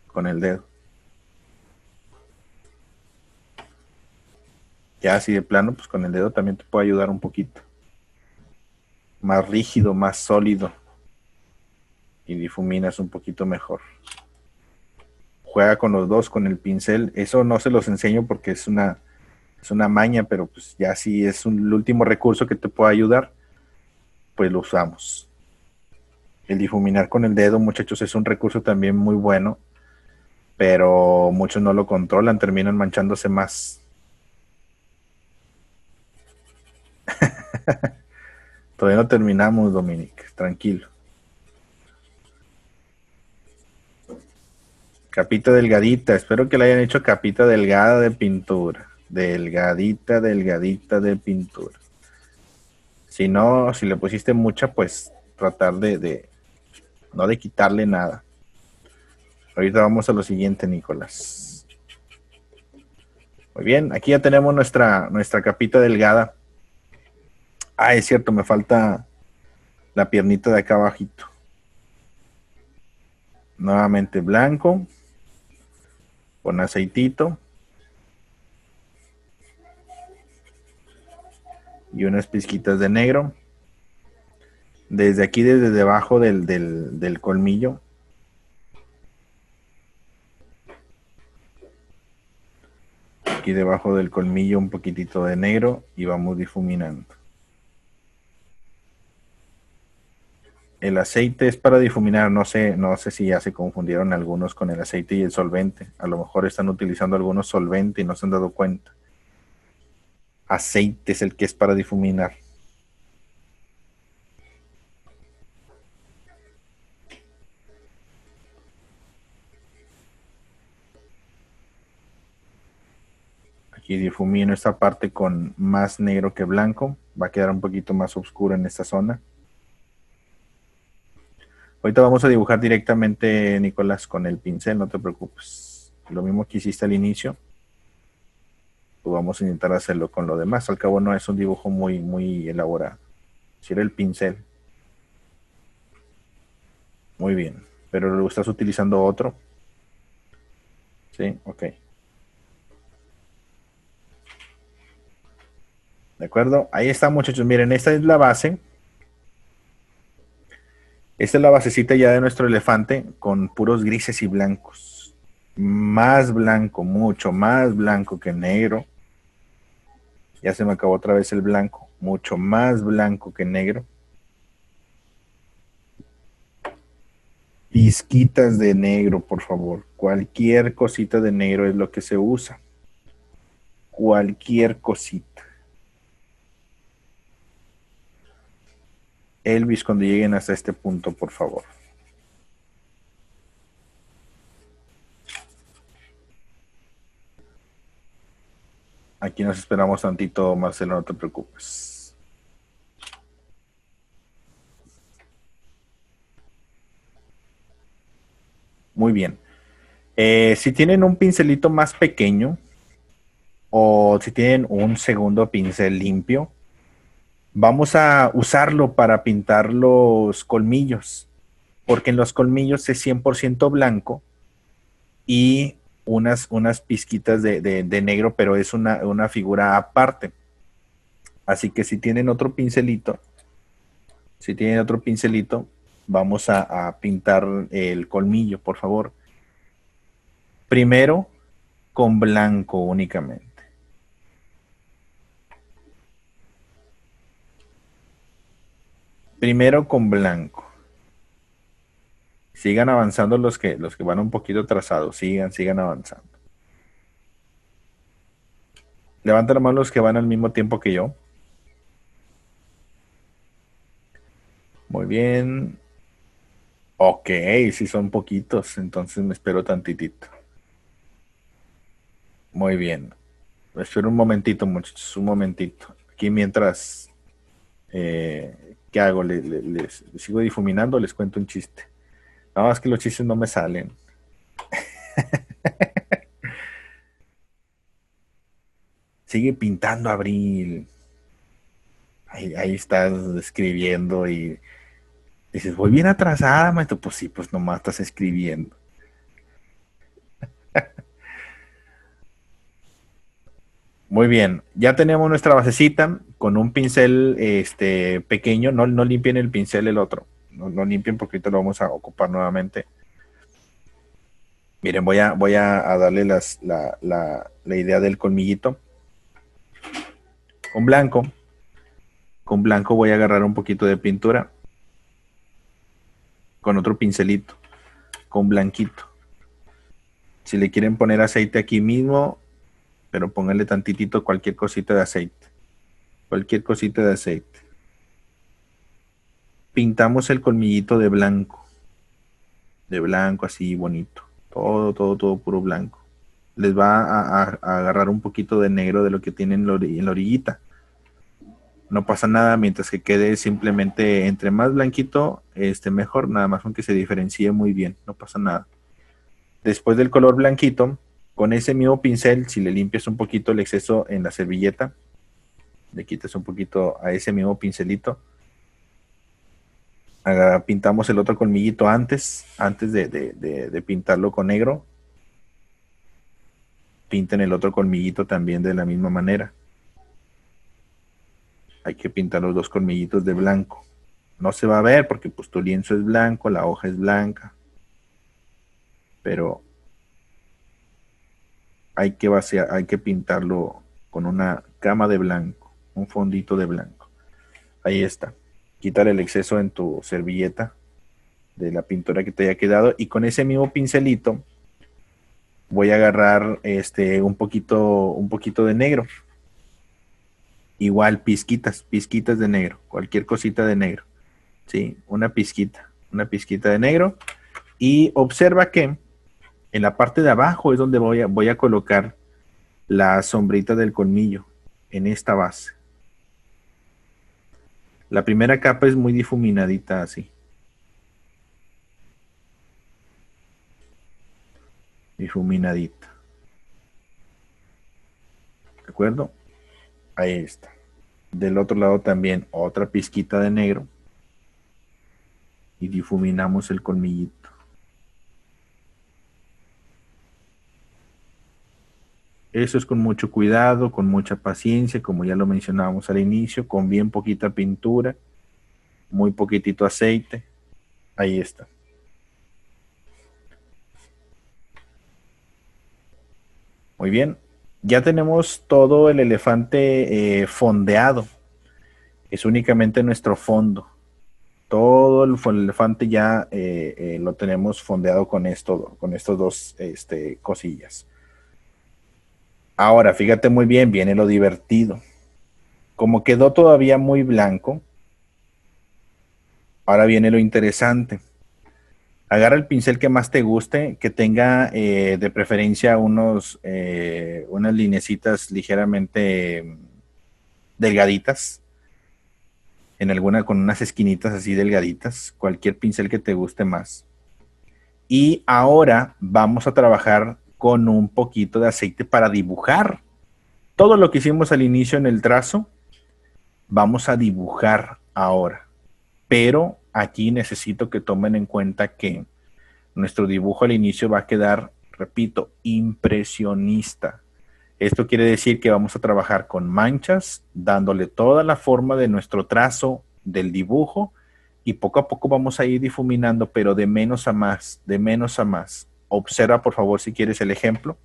con el dedo. Ya si de plano, pues con el dedo también te puede ayudar un poquito. Más rígido, más sólido. Y difuminas un poquito mejor. Juega con los dos, con el pincel. Eso no se los enseño porque es una maña, pero pues ya si es el último recurso que te puede ayudar, pues lo usamos. El difuminar con el dedo, muchachos, es un recurso también muy bueno, pero muchos no lo controlan, terminan manchándose más. Todavía no terminamos, Dominic, tranquilo. Capita delgadita, espero que le hayan hecho capita delgada de pintura. Delgadita, delgadita de pintura. Si no, si le pusiste mucha, pues tratar no de quitarle nada. Ahorita vamos a lo siguiente, Nicolás. Muy bien, aquí ya tenemos nuestra capita delgada. Ah, es cierto, me falta la piernita de acá abajito. Nuevamente blanco, con aceitito. Y unas pizquitas de negro. Desde aquí, desde debajo del colmillo. Aquí debajo del colmillo un poquitito de negro y vamos difuminando. El aceite es para difuminar, no sé si ya se confundieron algunos con el aceite y el solvente. A lo mejor están utilizando algunos solvente y no se han dado cuenta. Aceite es el que es para difuminar. Aquí difumino esta parte con más negro que blanco. Va a quedar un poquito más oscuro en esta zona. Ahorita vamos a dibujar directamente, Nicolás, con el pincel, no te preocupes. Lo mismo que hiciste al inicio, pues vamos a intentar hacerlo con lo demás. Al cabo no es un dibujo muy elaborado. Si era el pincel. Muy bien. Pero lo estás utilizando otro. Sí, ok. ¿De acuerdo? Ahí está, muchachos. Miren, esta es la base. Esta es la basecita ya de nuestro elefante con puros grises y blancos. Más blanco, mucho más blanco que negro. Ya se me acabó otra vez el blanco. Mucho más blanco que negro. Pizquitas de negro, por favor. Cualquier cosita de negro es lo que se usa. Cualquier cosita. Elvis, cuando lleguen hasta este punto, por favor. Aquí nos esperamos tantito, Marcelo, no te preocupes. Muy bien. Si tienen un pincelito más pequeño o si tienen un segundo pincel limpio, vamos a usarlo para pintar los colmillos, porque en los colmillos es 100% blanco y unas pizquitas de negro, pero es una figura aparte. Así que si tienen otro pincelito, vamos a pintar el colmillo, por favor. Primero con blanco únicamente. Primero con blanco. Sigan avanzando los que van un poquito atrasados. Sigan avanzando. Levanten la mano los que van al mismo tiempo que yo. Muy bien. Ok, si son poquitos, entonces me espero tantitito. Muy bien. Me espero un momentito, muchachos, un momentito. Aquí mientras, ¿qué hago? ¿Les sigo difuminando o les cuento un chiste? No, es que los chistes no me salen. Sigue pintando, Abril. Ahí estás escribiendo y dices, voy bien atrasada, maestro. Pues sí, pues nomás estás escribiendo. Muy bien, ya tenemos nuestra basecita con un pincel pequeño. No limpien el pincel el otro. No limpien porque ahorita lo vamos a ocupar nuevamente. Miren, voy a darle la idea del colmillito. Con blanco. Con blanco voy a agarrar un poquito de pintura. Con otro pincelito. Con blanquito. Si le quieren poner aceite aquí mismo, pero pónganle tantitito cualquier cosita de aceite. Cualquier cosita de aceite. Pintamos el colmillito de blanco. De blanco así bonito. Todo puro blanco. Les va a agarrar un poquito de negro de lo que tienen en la orillita. No pasa nada mientras que quede simplemente entre más blanquito, mejor, nada más aunque se diferencie muy bien, no pasa nada. Después del color blanquito, con ese mismo pincel, si le limpias un poquito el exceso en la servilleta, le quitas un poquito a ese mismo pincelito, pintamos el otro colmillito antes de pintarlo con negro. Pinten el otro colmillito también de la misma manera. Hay que pintar los dos colmillitos de blanco. No se va a ver porque pues tu lienzo es blanco, la hoja es blanca. Pero hay que pintarlo con una cama de blanco, un fondito de blanco. Ahí está. Quítale el exceso en tu servilleta de la pintura que te haya quedado y con ese mismo pincelito voy a agarrar un poquito de negro. Igual pizquitas de negro, cualquier cosita de negro. ¿Sí? Una pizquita de negro. Y observa que en la parte de abajo es donde voy a colocar la sombrita del colmillo, en esta base. La primera capa es muy difuminadita así. Difuminadita. ¿De acuerdo? Ahí está. Del otro lado también otra pizquita de negro. Y difuminamos el colmillito. Eso es con mucho cuidado, con mucha paciencia, como ya lo mencionábamos al inicio, con bien poquita pintura, muy poquitito aceite. Ahí está. Muy bien. Ya tenemos todo el elefante fondeado. Es únicamente nuestro fondo. Todo el elefante ya lo tenemos fondeado con estos dos cosillas. Ahora, fíjate muy bien, viene lo divertido. Como quedó todavía muy blanco, ahora viene lo interesante. Agarra el pincel que más te guste, que tenga de preferencia unas lineecitas ligeramente delgaditas, con unas esquinitas así delgaditas, cualquier pincel que te guste más. Y ahora vamos a trabajar con un poquito de aceite para dibujar. Todo lo que hicimos al inicio en el trazo, vamos a dibujar ahora. Pero aquí necesito que tomen en cuenta que nuestro dibujo al inicio va a quedar, repito, impresionista. Esto quiere decir que vamos a trabajar con manchas, dándole toda la forma de nuestro trazo del dibujo y poco a poco vamos a ir difuminando, pero de menos a más, de menos a más. Observa, por favor, si quieres el ejemplo.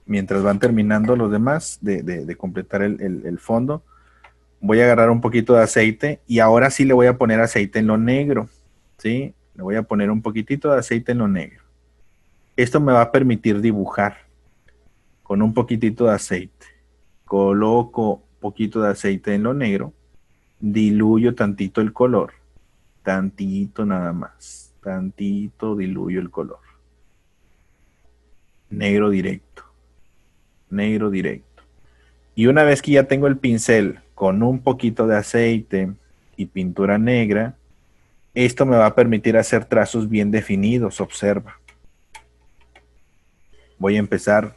Mientras van terminando los demás de completar el fondo, voy a agarrar un poquito de aceite y ahora sí le voy a poner aceite en lo negro, ¿sí? Le voy a poner un poquitito de aceite en lo negro. Esto me va a permitir dibujar con un poquitito de aceite. Coloco un poquito de aceite en lo negro, diluyo tantito el color, tantito nada más, tantito diluyo el color. Negro directo, negro directo. Y una vez que ya tengo el pincel con un poquito de aceite y pintura negra, esto me va a permitir hacer trazos bien definidos, observa. Voy a empezar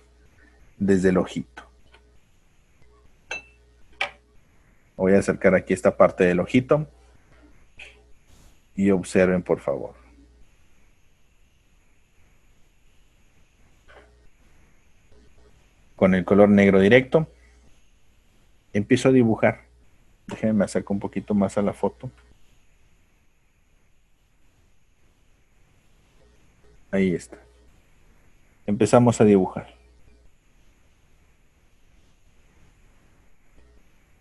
desde el ojito. Voy a acercar aquí esta parte del ojito y observen, por favor. Con el color negro directo, empiezo a dibujar. Déjenme me acerco un poquito más a la foto. Ahí está. Empezamos a dibujar.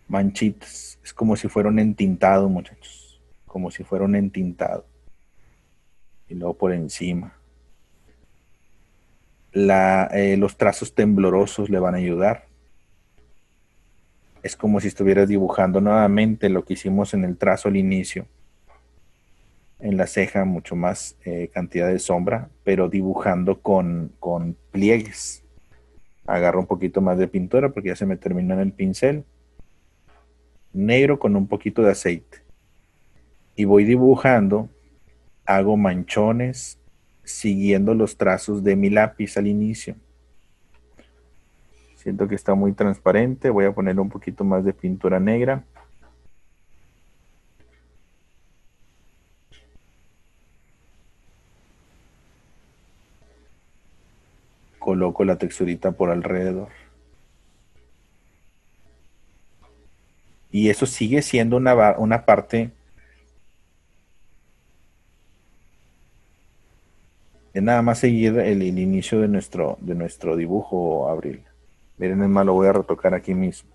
Manchitas. Es como si fuera un entintado, muchachos. Como si fuera un entintado. Y luego por encima. Los trazos temblorosos le van a ayudar. Es como si estuvieras dibujando nuevamente lo que hicimos en el trazo al inicio. En la ceja, mucho más cantidad de sombra, pero dibujando con pliegues. Agarro un poquito más de pintura porque ya se me terminó en el pincel. Negro con un poquito de aceite. Y voy dibujando, hago manchones siguiendo los trazos de mi lápiz al inicio. Siento que está muy transparente, voy a poner un poquito más de pintura negra. Coloco la texturita por alrededor. Y eso sigue siendo una parte de nada más seguir el inicio de nuestro dibujo, Abril. Miren, es más, lo voy a retocar aquí mismo.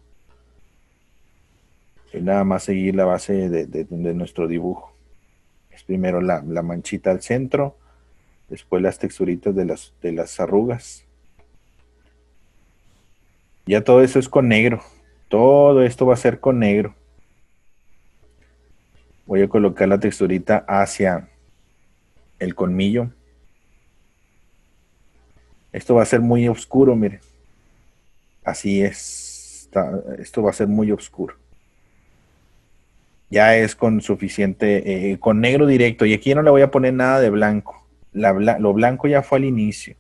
Y nada más seguir la base de nuestro dibujo. Es primero la manchita al centro, después las texturitas de las arrugas. Ya todo eso es con negro. Todo esto va a ser con negro. Voy a colocar la texturita hacia el colmillo. Esto va a ser muy oscuro, miren. Así es. Esto va a ser muy oscuro. Ya es con suficiente, con negro directo. Y aquí no le voy a poner nada de blanco. Lo blanco ya fue al inicio.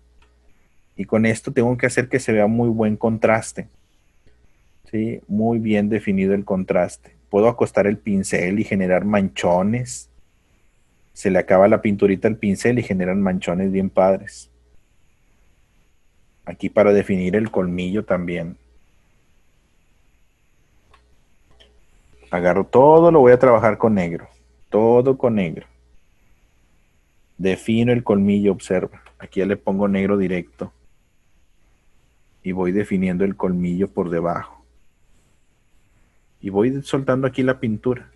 Y con esto tengo que hacer que se vea muy buen contraste. ¿Sí? Muy bien definido el contraste. Puedo acostar el pincel y generar manchones. Se le acaba la pinturita al pincel y generan manchones bien padres. Aquí para definir el colmillo también. Agarro todo, lo voy a trabajar con negro. Todo con negro. Defino el colmillo, observa. Aquí ya le pongo negro directo. Y voy definiendo el colmillo por debajo. Y voy soltando aquí la pintura.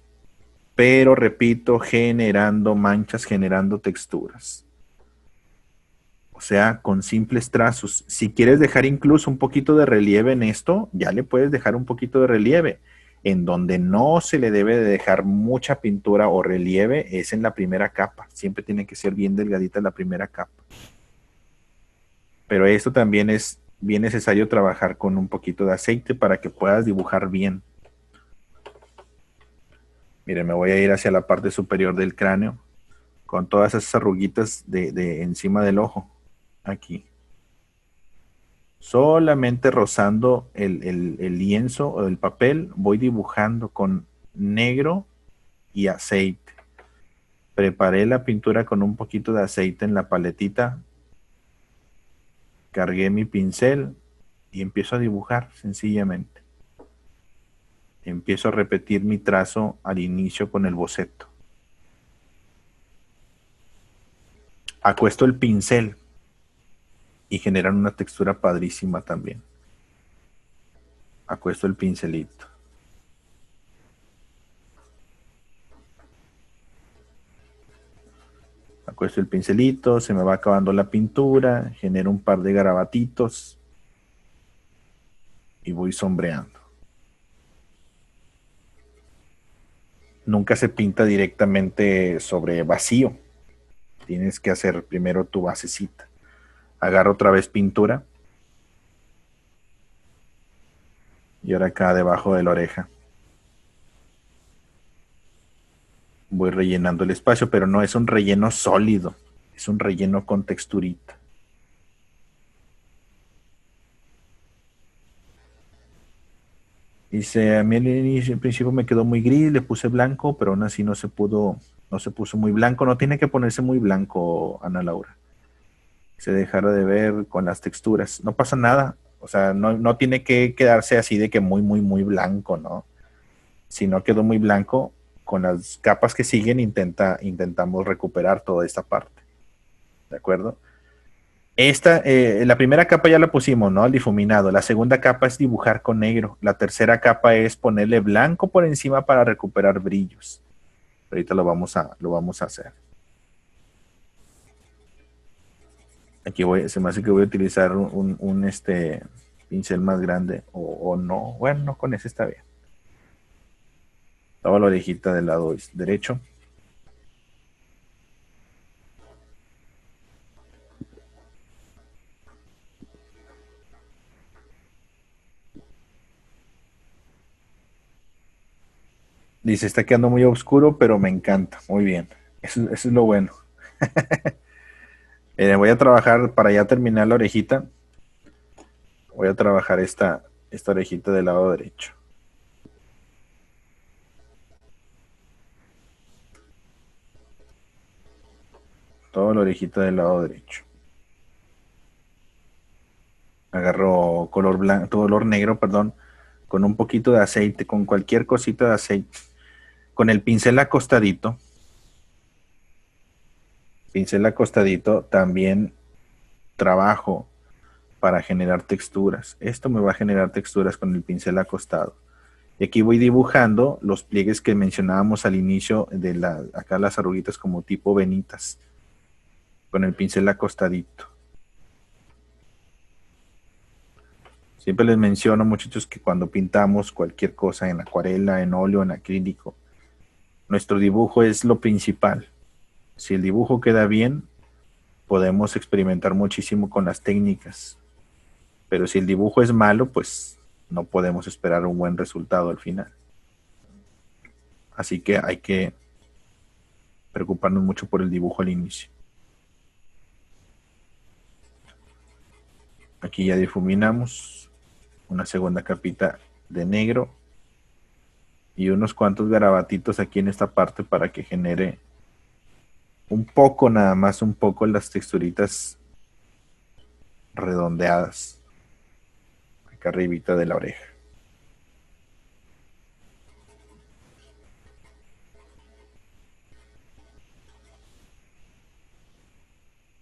Pero repito, generando manchas, generando texturas. O sea, con simples trazos. Si quieres dejar incluso un poquito de relieve en esto, ya le puedes dejar un poquito de relieve. En donde no se le debe de dejar mucha pintura o relieve es en la primera capa. Siempre tiene que ser bien delgadita la primera capa. Pero esto también es bien necesario trabajar con un poquito de aceite para que puedas dibujar bien. Miren, me voy a ir hacia la parte superior del cráneo con todas esas arruguitas de encima del ojo. Aquí. Solamente rozando el lienzo o el papel, voy dibujando con negro y aceite. Preparé la pintura con un poquito de aceite en la paletita. Cargué mi pincel y empiezo a dibujar sencillamente. Empiezo a repetir mi trazo al inicio con el boceto. Acuesto el pincel y generan una textura padrísima también. Acuesto el pincelito. Acuesto el pincelito, se me va acabando la pintura, genero un par de garabatitos y voy sombreando. Nunca se pinta directamente sobre vacío. Tienes que hacer primero tu basecita. Agarro otra vez pintura. Y ahora acá debajo de la oreja. Voy rellenando el espacio, pero no es un relleno sólido. Es un relleno con texturita. Dice, a mí al inicio, en principio me quedó muy gris, le puse blanco, pero aún así no se puso muy blanco. No tiene que ponerse muy blanco, Ana Laura. Se dejara de ver con las texturas. No pasa nada. O sea, no tiene que quedarse así de que muy blanco, ¿no? Si no quedó muy blanco, con las capas que siguen intentamos recuperar toda esta parte. ¿De acuerdo? La primera capa ya la pusimos, ¿no? El difuminado. La segunda capa es dibujar con negro. La tercera capa es ponerle blanco por encima para recuperar brillos. Ahorita lo vamos a hacer. Aquí se me hace que voy a utilizar un pincel más grande o no. Bueno, no, con ese está bien. Toda la orejita del lado derecho. Dice, está quedando muy oscuro, pero me encanta. Muy bien. Eso es lo bueno. Voy a trabajar para ya terminar la orejita. Voy a trabajar esta orejita del lado derecho. Toda la orejita del lado derecho. Agarro color negro, perdón, con un poquito de aceite, con cualquier cosita de aceite. Con el pincel acostadito. También trabajo para generar texturas. Esto me va a generar texturas con el pincel acostado. Y aquí voy dibujando los pliegues que mencionábamos al inicio acá las arruguitas como tipo venitas. Con el pincel acostadito. Siempre les menciono, muchachos, que cuando pintamos cualquier cosa en acuarela, en óleo, en acrílico, nuestro dibujo es lo principal. Si el dibujo queda bien, podemos experimentar muchísimo con las técnicas. Pero si el dibujo es malo, pues no podemos esperar un buen resultado al final. Así que hay que preocuparnos mucho por el dibujo al inicio. Aquí ya difuminamos una segunda capita de negro y unos cuantos garabatitos aquí en esta parte para que genere un poco, nada más un poco, las texturitas redondeadas acá arribita de la oreja.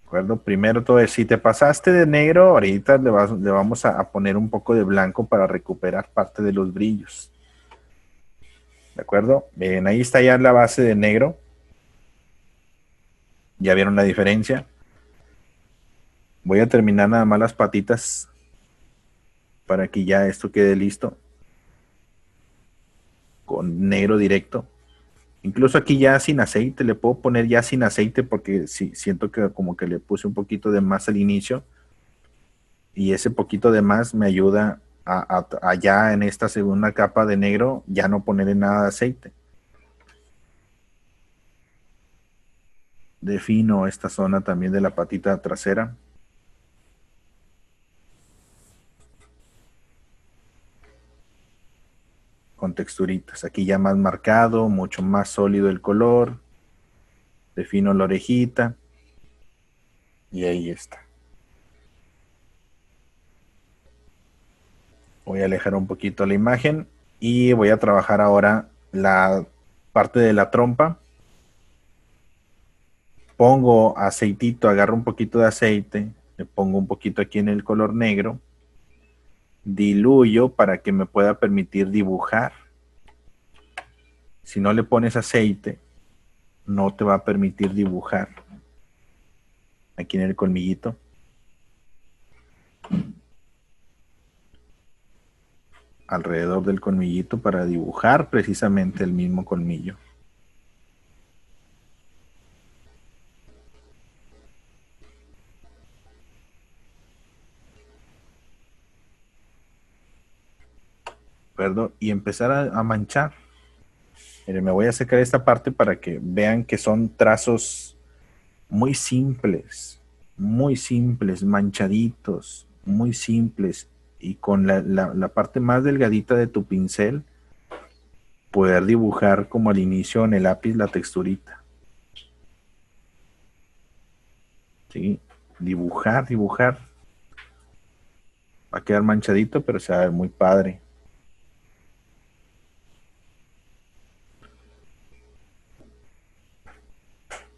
¿De acuerdo? Primero todo es, si te pasaste de negro, ahorita le vamos a poner un poco de blanco para recuperar parte de los brillos. ¿De acuerdo? Bien, ahí está ya la base de negro. ¿Ya vieron la diferencia? Voy a terminar nada más las patitas para que ya esto quede listo. con negro directo. Incluso aquí ya sin aceite, le puedo poner ya sin aceite porque sí, siento que como que le puse un poquito de más al inicio y ese poquito de más me ayuda a ya en esta segunda capa de negro ya no ponerle nada de aceite. Defino esta zona también de la patita trasera. Con texturitas. Aquí ya más marcado, mucho más sólido el color. Defino la orejita. Y ahí está. Voy a alejar un poquito la imagen y voy a trabajar ahora la parte de la trompa. Pongo aceitito, agarro un poquito de aceite, le pongo un poquito aquí en el color negro, diluyo para que me pueda permitir dibujar. Si no le pones aceite, no te va a permitir dibujar. Aquí en el colmillito. Alrededor del colmillito para dibujar precisamente el mismo colmillo. Perdón, y empezar a manchar. Miren, me voy a secar esta parte para que vean que son trazos muy simples, manchaditos, muy simples. Y con la parte más delgadita de tu pincel, poder dibujar como al inicio en el lápiz la texturita. ¿Sí? Dibujar. Va a quedar manchadito, pero se va a ver muy padre.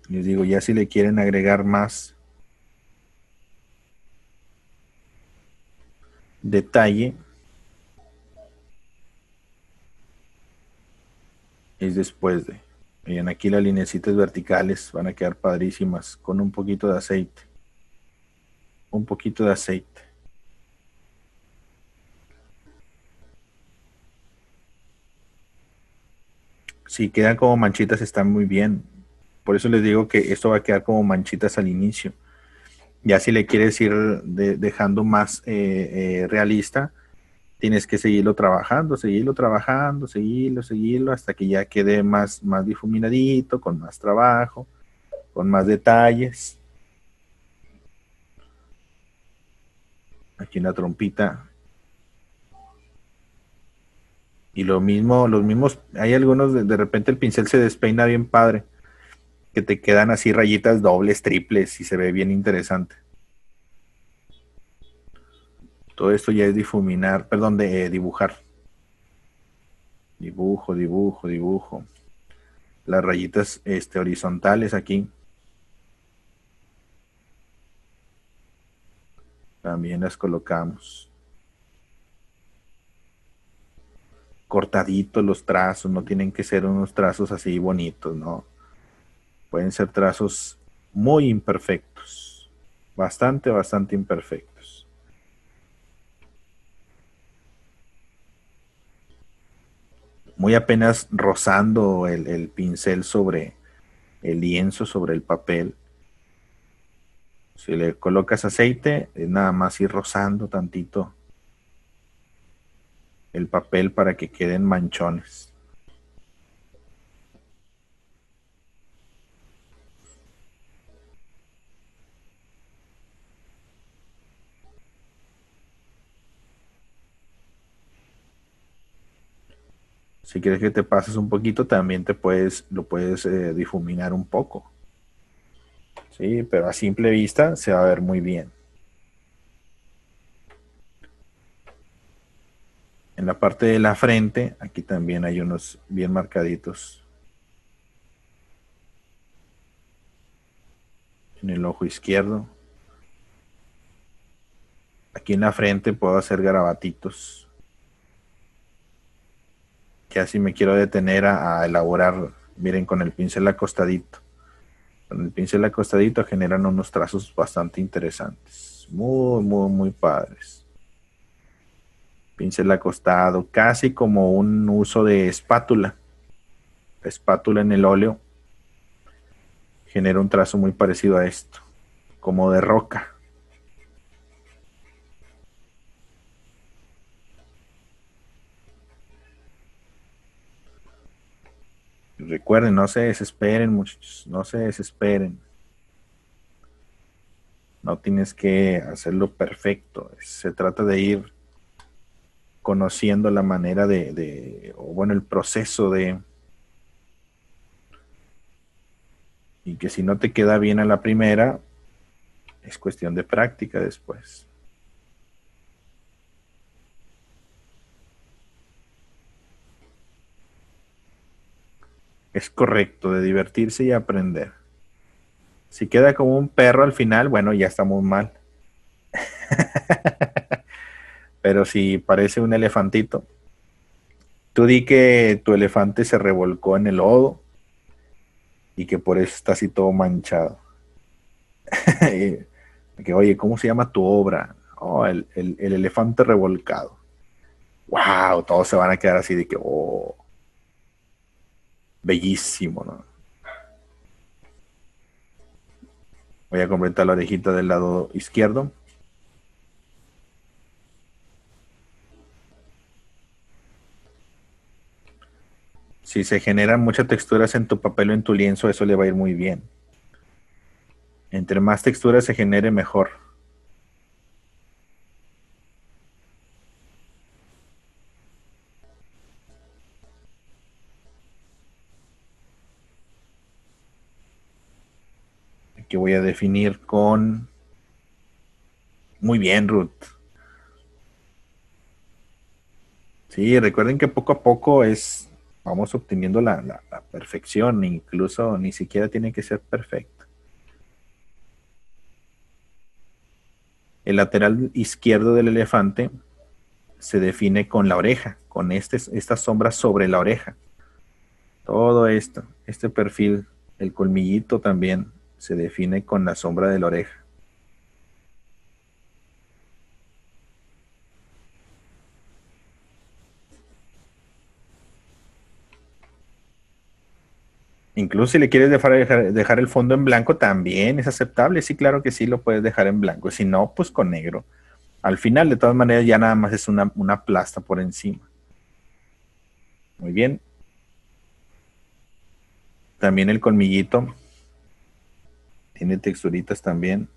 Les digo, ya si le quieren agregar más detalle, es después de. Miren, aquí las lineecitas verticales van a quedar padrísimas con un poquito de aceite. Un poquito de aceite. Si quedan como manchitas están muy bien. Por eso les digo que esto va a quedar como manchitas al inicio. Ya si le quieres ir dejando más realista, tienes que seguirlo trabajando, seguirlo, hasta que ya quede más difuminadito, con más trabajo, con más detalles. Aquí en la trompita. Y lo mismo, los mismos, hay algunos, de repente el pincel se despeina bien padre, que te quedan así rayitas dobles, triples, y se ve bien interesante. Todo esto ya es difuminar, perdón, de dibujar. Dibujo. Las rayitas horizontales aquí. También las colocamos. Cortaditos los trazos, no tienen que ser unos trazos así bonitos, ¿no? Pueden ser trazos muy imperfectos. Bastante imperfectos. Muy apenas rozando el pincel sobre el lienzo, sobre el papel. Si le colocas aceite, es nada más ir rozando tantito el papel para que queden manchones. Si quieres que te pases un poquito, también lo puedes difuminar un poco. Sí, pero a simple vista se va a ver muy bien. En la parte de la frente, aquí también hay unos bien marcaditos. En el ojo izquierdo. Aquí en la frente puedo hacer garabatitos. Ya si me quiero detener a elaborar, miren, con el pincel acostadito. Con el pincel acostadito generan unos trazos bastante interesantes. Muy padres. pincel acostado, casi como un uso de espátula. La espátula en el óleo genera un trazo muy parecido a esto, como de roca. Recuerden, no se desesperen, muchachos, no se desesperen. No tienes que hacerlo perfecto. Se trata de ir conociendo la manera o bueno, el proceso de, y que si no te queda bien a la primera, es cuestión de práctica después. Es correcto, de divertirse y aprender. Si queda como un perro al final, bueno, ya estamos mal. Pero si parece un elefantito, tú di que tu elefante se revolcó en el lodo y que por eso está así todo manchado. Que, oye, ¿cómo se llama tu obra? Oh, el elefante revolcado. Wow, todos se van a quedar así de que, oh, bellísimo, ¿no? Voy a completar la orejita del lado izquierdo. Si se generan muchas texturas en tu papel o en tu lienzo, eso le va a ir muy bien. Entre más texturas se genere, mejor. Aquí voy a definir con... Muy bien, Ruth. Sí, recuerden que poco a poco vamos obteniendo la perfección, incluso ni siquiera tiene que ser perfecto. El lateral izquierdo del elefante se define con la oreja, con esta sombra sobre la oreja. Todo esto, este perfil, el colmillito también se define con la sombra de la oreja. Incluso si le quieres dejar el fondo en blanco, también es aceptable. Sí, claro que sí, lo puedes dejar en blanco. Si no, pues con negro. Al final, de todas maneras, ya nada más es una plasta por encima. Muy bien. También el colmillito tiene texturitas también.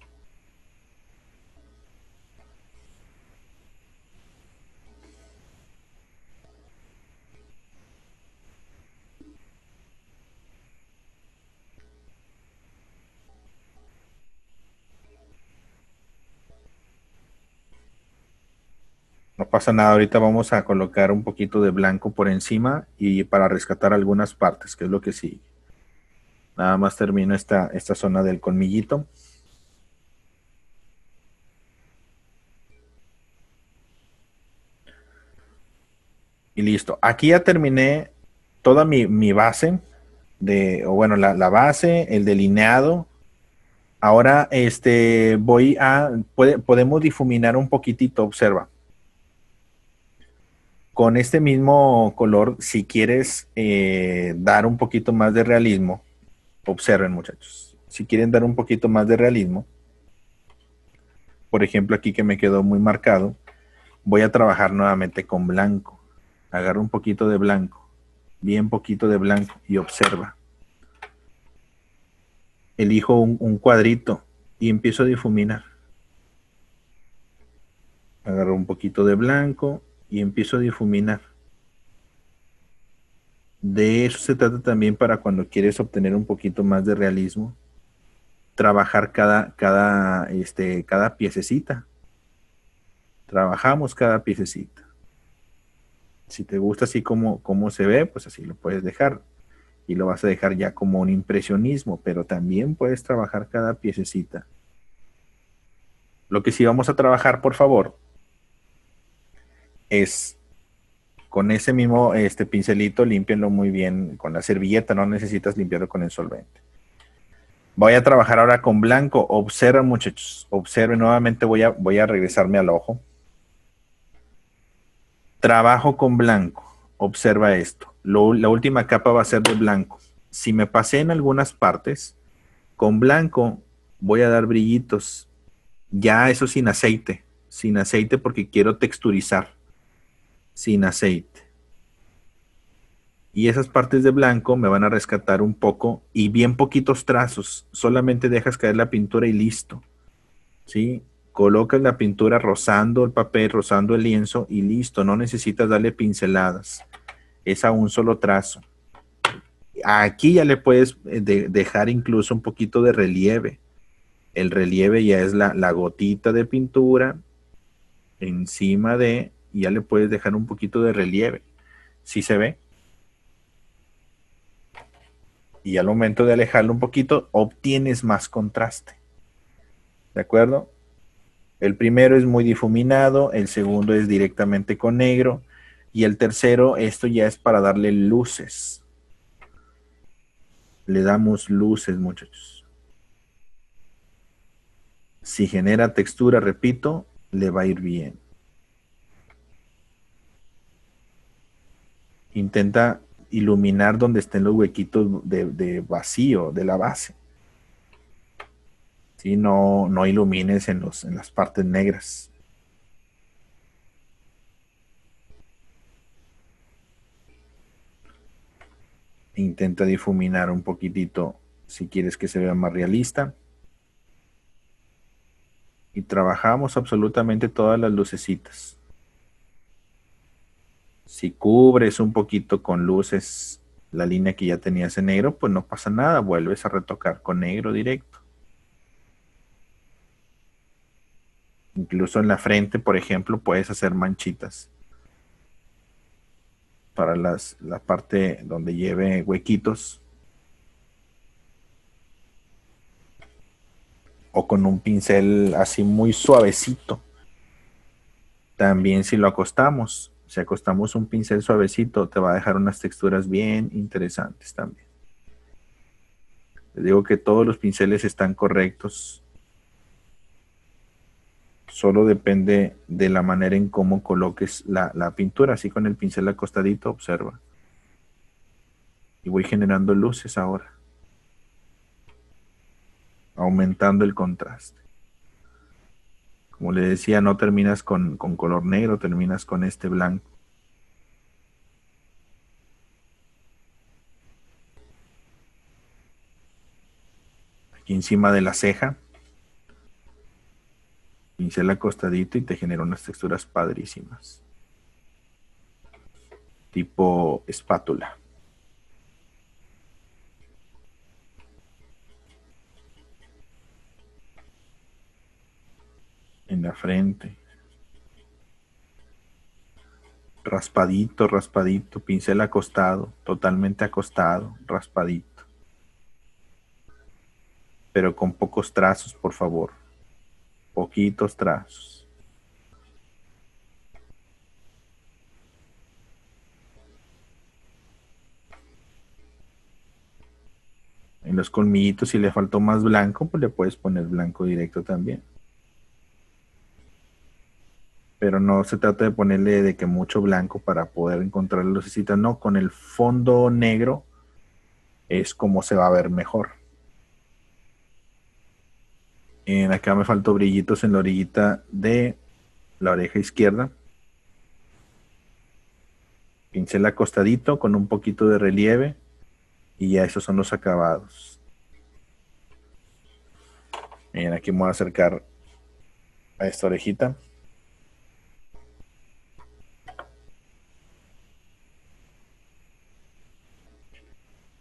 No pasa nada, ahorita vamos a colocar un poquito de blanco por encima y para rescatar algunas partes, que es lo que sigue. Nada más termino esta zona del colmillito. Y listo. Aquí ya terminé toda mi base, o bueno, la base, el delineado. Ahora podemos difuminar un poquitito, observa. Con este mismo color, si quieres dar un poquito más de realismo, observen muchachos, si quieren dar un poquito más de realismo, por ejemplo aquí que me quedó muy marcado, voy a trabajar nuevamente con blanco. Agarro un poquito de blanco, bien poquito de blanco y observa. Elijo un cuadrito y empiezo a difuminar. Agarro un poquito de blanco y empiezo a difuminar. De eso se trata también para cuando quieres obtener un poquito más de realismo, trabajar cada piececita. Trabajamos cada piececita. Si te gusta así como se ve, pues así lo puedes dejar. Y lo vas a dejar ya como un impresionismo, pero también puedes trabajar cada piececita. Lo que sí vamos a trabajar, por favor, es con ese mismo pincelito, límpienlo muy bien con la servilleta, no necesitas limpiarlo con el solvente. Voy a trabajar ahora con blanco. Observen, muchachos, observen nuevamente, voy a regresarme al ojo. Trabajo con blanco. Observa esto. La última capa va a ser de blanco. Si me pasé en algunas partes, con blanco voy a dar brillitos. Ya eso sin aceite. Sin aceite porque quiero texturizar. Sin aceite. Y esas partes de blanco me van a rescatar un poco y bien poquitos trazos. Solamente dejas caer la pintura y listo. ¿Sí? Colocas la pintura rozando el papel, rozando el lienzo y listo. No necesitas darle pinceladas. Es a un solo trazo. Aquí ya le puedes dejar incluso un poquito de relieve. El relieve ya es la gotita de pintura encima de, y ya le puedes dejar un poquito de relieve. ¿Sí se ve? Y al momento de alejarlo un poquito, obtienes más contraste. ¿De acuerdo? El primero es muy difuminado, el segundo es directamente con negro, y el tercero, esto ya es para darle luces. Le damos luces, muchachos. Si genera textura, repito, le va a ir bien. Intenta iluminar donde estén los huequitos de vacío de la base. ¿Sí? No ilumines en las partes negras. Intenta difuminar un poquitito si quieres que se vea más realista. Y trabajamos absolutamente todas las lucecitas. Si cubres un poquito con luces la línea que ya tenías en negro, pues no pasa nada, vuelves a retocar con negro directo. Incluso en la frente, por ejemplo, puedes hacer manchitas para la parte donde lleve huequitos. O con un pincel así muy suavecito. También si lo acostamos, si acostamos un pincel suavecito, te va a dejar unas texturas bien interesantes también. Les digo que todos los pinceles están correctos. Solo depende de la manera en cómo coloques la pintura. Así con el pincel acostadito, observa. Y voy generando luces ahora. Aumentando el contraste. Como le decía, no terminas con color negro, terminas con este blanco. Aquí encima de la ceja, pincel acostadito y te genera unas texturas padrísimas. Tipo espátula. En la frente. Raspadito, raspadito, pincel acostado, totalmente acostado, raspadito. Pero con pocos trazos, por favor. Poquitos trazos. En los colmillitos, si le faltó más blanco, pues le puedes poner blanco directo también. Pero no se trata de ponerle de que mucho blanco para poder encontrar la lucecita. No, con el fondo negro es como se va a ver mejor. Acá me faltó brillitos en la orillita de la oreja izquierda. Pincel acostadito con un poquito de relieve y ya esos son los acabados. Miren, aquí me voy a acercar a esta orejita.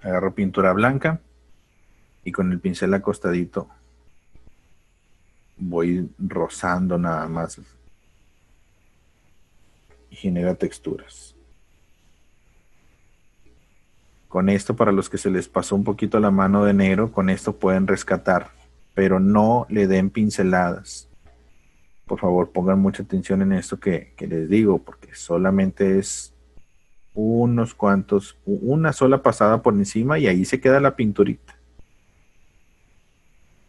Agarro pintura blanca y con el pincel acostadito voy rozando nada más y genera texturas. Con esto, para los que se les pasó un poquito la mano de negro, con esto pueden rescatar, pero no le den pinceladas. Por favor, pongan mucha atención en esto que les digo, porque solamente es unos cuantos, una sola pasada por encima y ahí se queda la pinturita.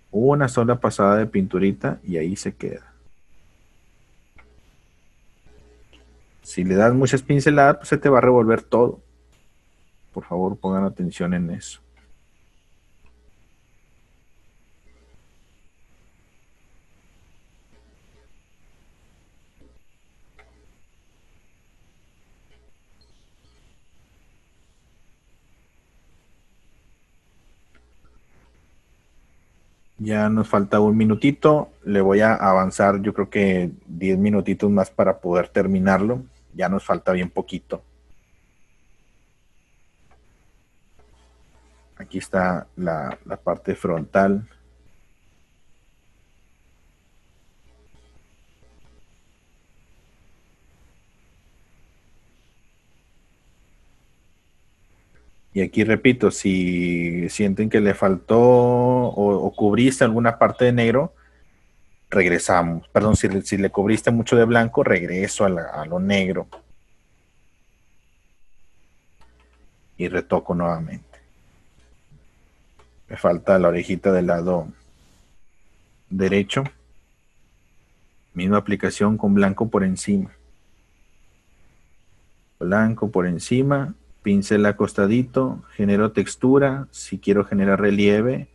Una sola pasada de pinturita y ahí se queda. Si le das muchas pinceladas, pues se te va a revolver todo. Por favor, pongan atención en eso. Ya nos falta un minutito. Le voy a avanzar, yo creo que 10 minutitos más para poder terminarlo. Ya nos falta bien poquito. Aquí está la parte frontal. Y aquí repito, si sienten que le faltó o cubriste alguna parte de negro, regresamos. Perdón, si le cubriste mucho de blanco, regreso a lo negro. Y retoco nuevamente. Me falta la orejita del lado derecho. Misma aplicación con blanco por encima. Blanco por encima. Pincel acostadito. Genero textura. Si quiero generar relieve,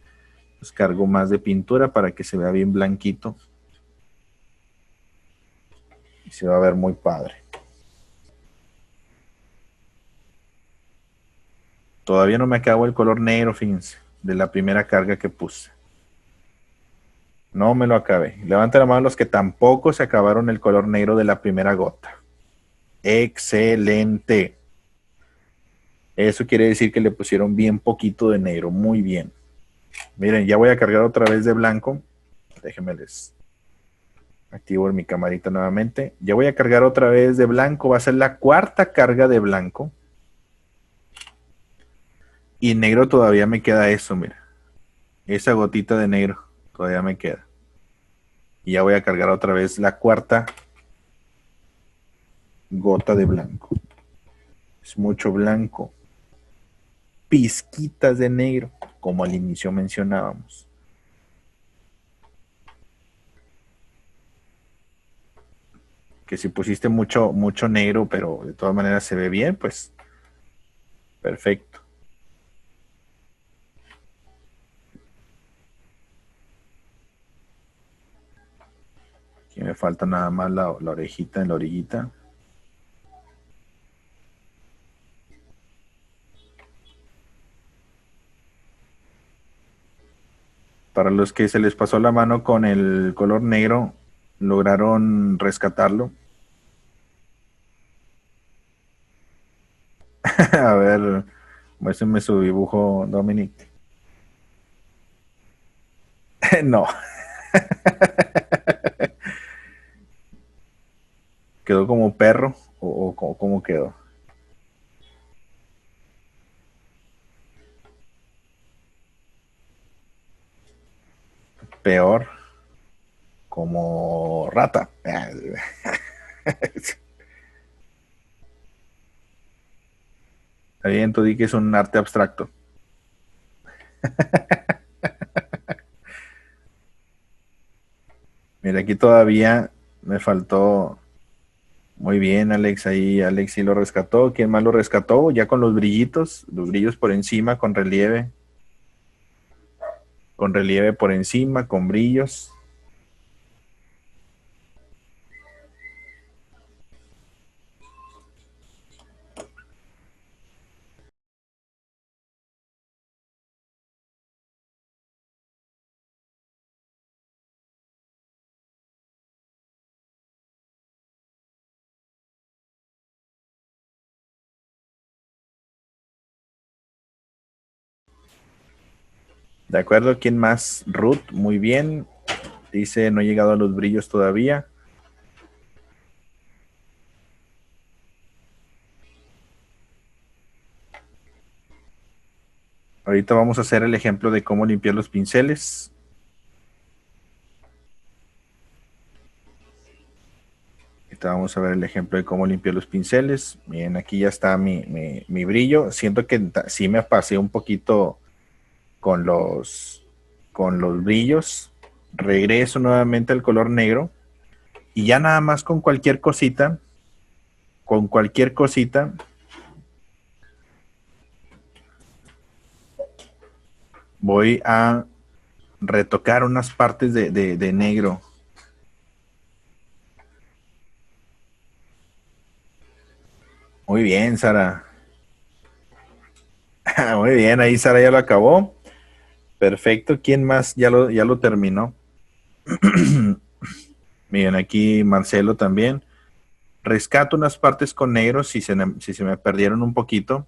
pues cargo más de pintura para que se vea bien blanquito. Y se va a ver muy padre. Todavía no me acabo el color negro, fíjense, de la primera carga que puse. No me lo acabé. Levanten la mano los que tampoco se acabaron el color negro de la primera gota. Excelente. Eso quiere decir que le pusieron bien poquito de negro. Muy bien. Miren, ya voy a cargar otra vez de blanco. Déjenme les activo mi camarita nuevamente. Ya voy a cargar otra vez de blanco. Va a ser la cuarta carga de blanco. Y negro todavía me queda eso, mira. Esa gotita de negro todavía me queda. Y ya voy a cargar otra vez la cuarta gota de blanco. Es mucho blanco. Pizquitas de negro, como al inicio mencionábamos. Que si pusiste mucho negro, pero de todas maneras se ve bien, pues perfecto. Aquí me falta nada más la orejita en la orillita. Para los que se les pasó la mano con el color negro, lograron rescatarlo. A ver, muéstrenme su dibujo, Dominic. No. ¿Quedó como perro o cómo quedó? Peor, como rata. Está bien, tú di que es un arte abstracto. Mira, aquí todavía me faltó. Muy bien, Alex, ahí Alex sí lo rescató. ¿Quién más lo rescató? Ya con los brillitos, los brillos por encima, con relieve. Con relieve por encima, con brillos. ¿De acuerdo? ¿Quién más? Ruth, muy bien. Dice, no he llegado a los brillos todavía. Ahorita vamos a hacer el ejemplo de cómo limpiar los pinceles. Ahorita vamos a ver el ejemplo de cómo limpiar los pinceles. Bien, aquí ya está mi brillo. Siento que sí me pasé un poquito con los brillos. Regreso nuevamente al color negro. Y ya nada más con cualquier cosita con cualquier cosita. Voy a retocar unas partes de negro. Muy bien, Sara. Muy bien, ahí Sara ya lo acabó. Perfecto. ¿Quién más ya lo terminó? Miren, aquí Marcelo también. Rescato unas partes con negro si se me perdieron un poquito.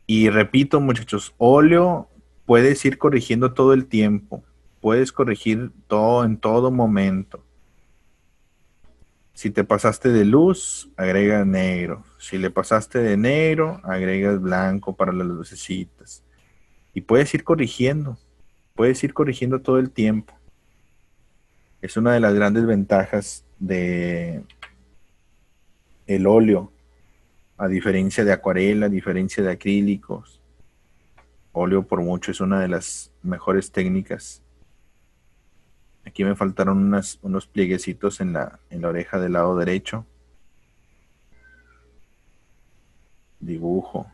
Y repito, muchachos, óleo puedes ir corrigiendo todo el tiempo. Puedes corregir todo en todo momento. Si te pasaste de luz, agrega negro. Si le pasaste de negro, agregas blanco para las lucecitas. Y puedes ir corrigiendo. Puedes ir corrigiendo todo el tiempo. Es una de las grandes ventajas de el óleo, a diferencia de acuarela, a diferencia de acrílicos. Óleo por mucho es una de las mejores técnicas. Aquí me faltaron unos plieguecitos en la oreja del lado derecho. Dibujo.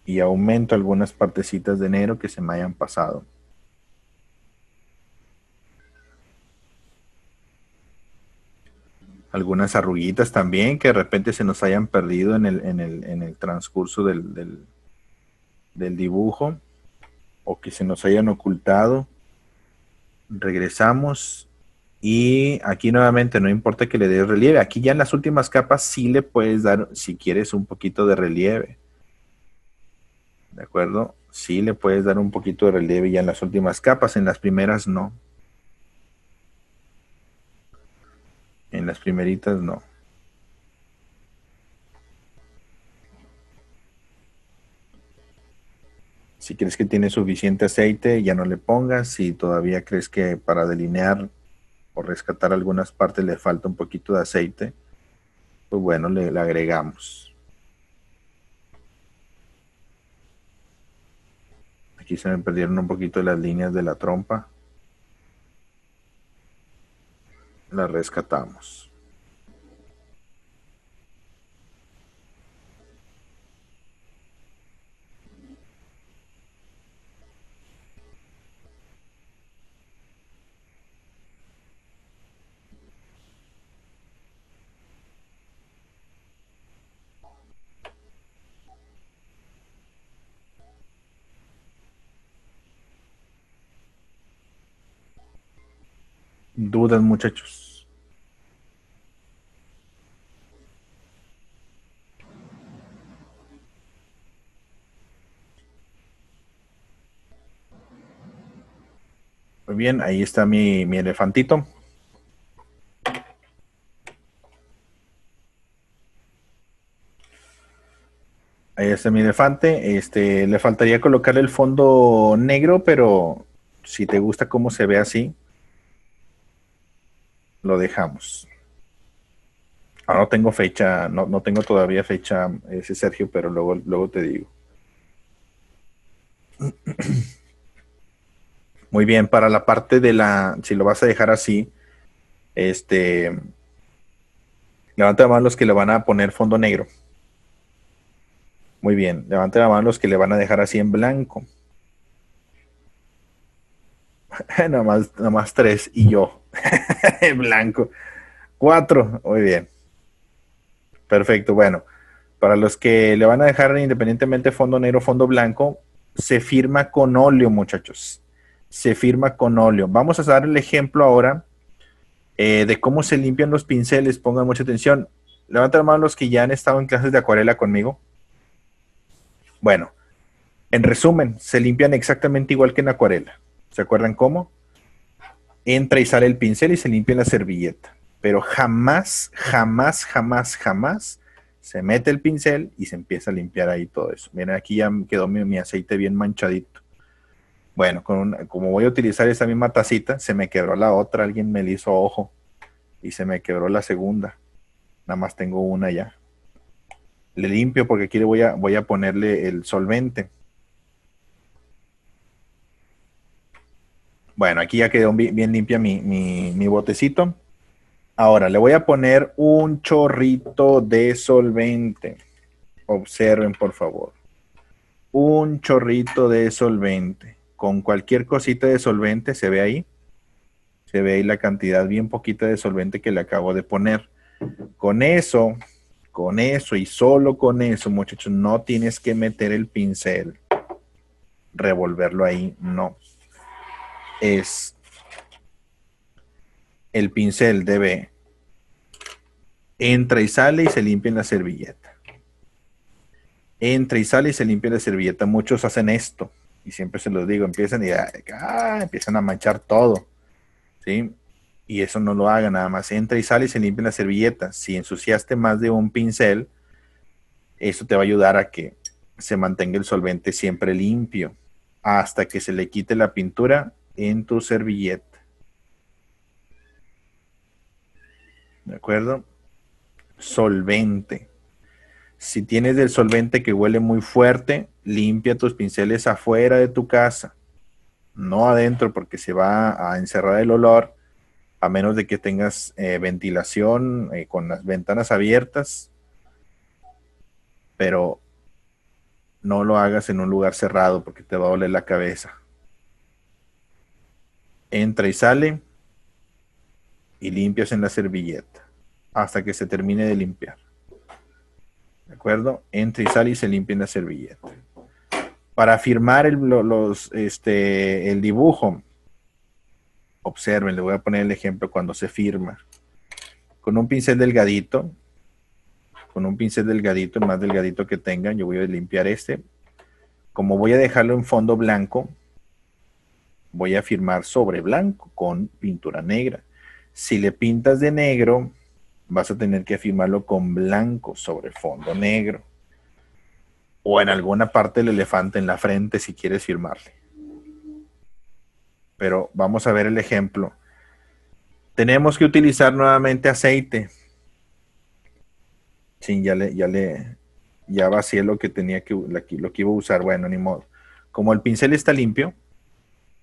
Y aumento algunas partecitas de negro que se me hayan pasado. Algunas arruguitas también que de repente se nos hayan perdido en el transcurso del dibujo o que se nos hayan ocultado. Regresamos y aquí nuevamente no importa que le des relieve. Aquí ya en las últimas capas sí le puedes dar, si quieres, un poquito de relieve. ¿De acuerdo? Sí le puedes dar un poquito de relieve ya en las últimas capas, en las primeras no. En las primeritas no. Si crees que tiene suficiente aceite, ya no le pongas. Si todavía crees que para delinear o rescatar algunas partes le falta un poquito de aceite, pues bueno, le agregamos. Aquí se me perdieron un poquito las líneas de la trompa. La rescatamos. ¿Dudas, muchachos? Muy bien, ahí está mi elefantito. Ahí está mi elefante. Le faltaría colocarle el fondo negro, pero si te gusta cómo se ve así, lo dejamos. Ahora no tengo fecha, no tengo todavía fecha, ese Sergio, pero luego te digo. Muy bien, para la parte si lo vas a dejar así, levanta la mano los que le van a poner fondo negro. Muy bien, levanta la mano los que le van a dejar así en blanco. nada más 3 y yo en blanco. 4, muy bien. Perfecto, bueno. Para los que le van a dejar independientemente fondo negro, fondo blanco, se firma con óleo, muchachos. Se firma con óleo. Vamos a dar el ejemplo ahora de cómo se limpian los pinceles. Pongan mucha atención. Levanten la mano los que ya han estado en clases de acuarela conmigo. Bueno, en resumen, se limpian exactamente igual que en acuarela. ¿Se acuerdan cómo? Entra y sale el pincel y se limpia la servilleta. Pero jamás, jamás, jamás, jamás se mete el pincel y se empieza a limpiar ahí todo eso. Miren, aquí ya quedó mi aceite bien manchadito. Bueno, como voy a utilizar esa misma tacita, se me quebró la otra, alguien me le hizo ojo y se me quebró la segunda. Nada más tengo una ya. Le limpio porque aquí voy a ponerle el solvente. Bueno, aquí ya quedó bien limpia mi botecito. Ahora le voy a poner un chorrito de solvente. Observen, por favor. Un chorrito de solvente. Con cualquier cosita de solvente, ¿se ve ahí? Se ve ahí la cantidad bien poquita de solvente que le acabo de poner. Con eso y solo con eso, muchachos, no tienes que meter el pincel, revolverlo ahí, no. El pincel debe, entra y sale y se limpia en la servilleta. Entra y sale y se limpia en la servilleta. Muchos hacen esto, y siempre se los digo, empiezan a manchar todo, ¿sí? Y eso no lo haga, nada más entra y sale y se limpia en la servilleta. Si ensuciaste más de un pincel, eso te va a ayudar a que se mantenga el solvente siempre limpio hasta que se le quite la pintura en tu servilleta. ¿De acuerdo? Solvente. Si tienes el solvente que huele muy fuerte, limpia tus pinceles afuera de tu casa, no adentro, porque se va a encerrar el olor, a menos de que tengas ventilación con las ventanas abiertas, pero no lo hagas en un lugar cerrado porque te va a doler la cabeza. Entra y sale y limpias en la servilleta hasta que se termine de limpiar. ¿De acuerdo? Entra y sale y se limpia en la servilleta. Para firmar el dibujo, observen, le voy a poner el ejemplo cuando se firma. Con un pincel delgadito, el más delgadito que tengan, yo voy a limpiar este. Como voy a dejarlo en fondo blanco, voy a firmar sobre blanco con pintura negra. Si le pintas de negro, vas a tener que firmarlo con blanco sobre fondo negro. O en alguna parte del elefante en la frente si quieres firmarle. Pero vamos a ver el ejemplo. Tenemos que utilizar nuevamente aceite. Sí, ya vacié lo que iba a usar. Bueno, ni modo. Como el pincel está limpio,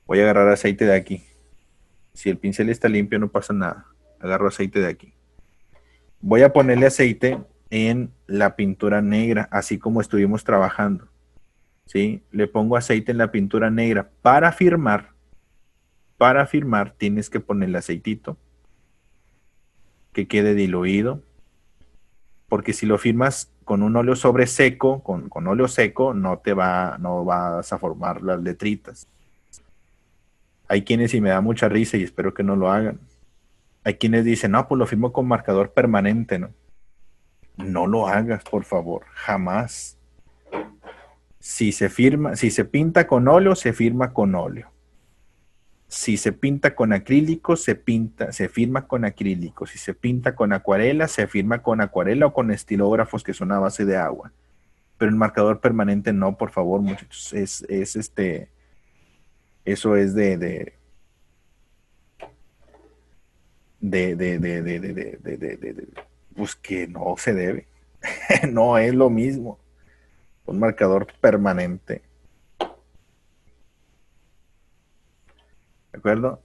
voy a agarrar aceite de aquí. Si el pincel está limpio, no pasa nada. Agarro aceite de aquí. Voy a ponerle aceite en la pintura negra, así como estuvimos trabajando. ¿Sí? Le pongo aceite en la pintura negra. Para firmar, tienes que ponerle aceitito que quede diluido. Porque si lo firmas con un óleo sobre seco, con óleo seco, no vas a formar las letritas. Hay quienes, y me da mucha risa y espero que no lo hagan, hay quienes dicen, no, pues lo firmo con marcador permanente, ¿no? No lo hagas, por favor, jamás. Si se pinta con óleo, se firma con óleo. Si se pinta con acrílico, se firma con acrílico. Si se pinta con acuarela, se firma con acuarela o con estilógrafos que son a base de agua. Pero el marcador permanente no, por favor, muchachos. Eso es pues que no se debe. No es lo mismo. Un marcador permanente. ¿De acuerdo?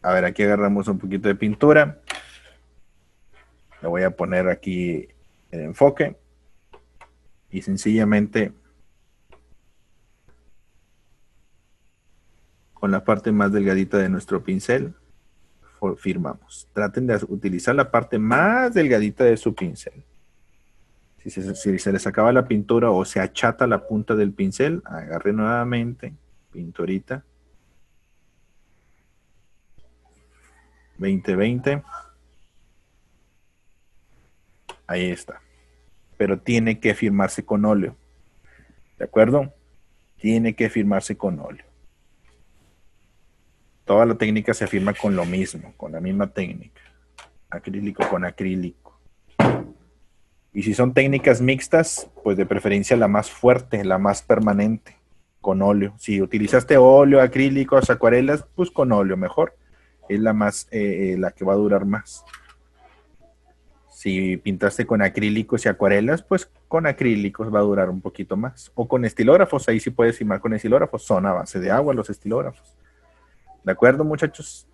A ver, aquí agarramos un poquito de pintura. Le voy a poner aquí el enfoque. Y sencillamente con la parte más delgadita de nuestro pincel firmamos. Traten de utilizar la parte más delgadita de su pincel. Si se les acaba la pintura o se achata la punta del pincel, agarre nuevamente pinturita 20-20. Ahí está. Pero tiene que firmarse con óleo. ¿De acuerdo? Tiene que firmarse con óleo. Toda la técnica se firma con lo mismo, con la misma técnica. Acrílico con acrílico. Y si son técnicas mixtas, pues de preferencia la más fuerte, la más permanente, con óleo. Si utilizaste óleo, acrílicos, acuarelas, pues con óleo mejor. Es la que va a durar más. Si pintaste con acrílicos y acuarelas, pues con acrílicos va a durar un poquito más. O con estilógrafos, ahí sí puedes firmar con estilógrafos. Son a base de agua los estilógrafos. ¿De acuerdo, muchachos?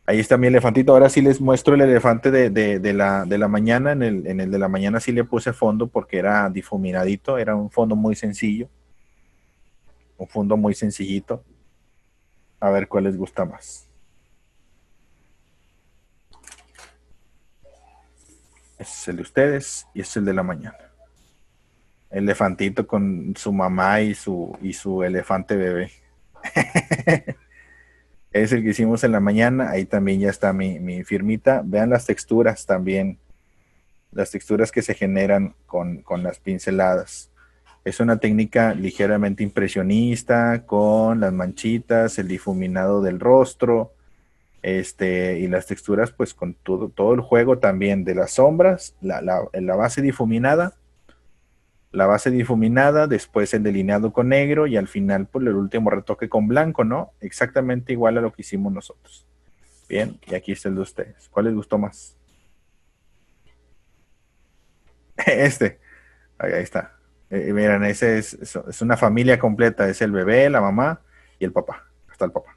Ahí está mi elefantito. Ahora sí les muestro el elefante de la mañana. En el de la mañana sí le puse fondo porque era difuminadito. Era un fondo muy sencillo. Un fondo muy sencillito. A ver cuál les gusta más. Este es el de ustedes y este es el de la mañana. Elefantito con su mamá y su elefante bebé. Es el que hicimos en la mañana. Ahí también ya está mi firmita. Vean las texturas también. Las texturas que se generan con las pinceladas. Es una técnica ligeramente impresionista con las manchitas, el difuminado del rostro, y las texturas, pues con todo el juego también de las sombras, la base difuminada, después el delineado con negro y al final, pues el último retoque con blanco, ¿no? Exactamente igual a lo que hicimos nosotros. Bien, y aquí está el de ustedes. ¿Cuál les gustó más? Este. Ahí está. Miren, ese es una familia completa. Es el bebé, la mamá y el papá. Hasta el papá.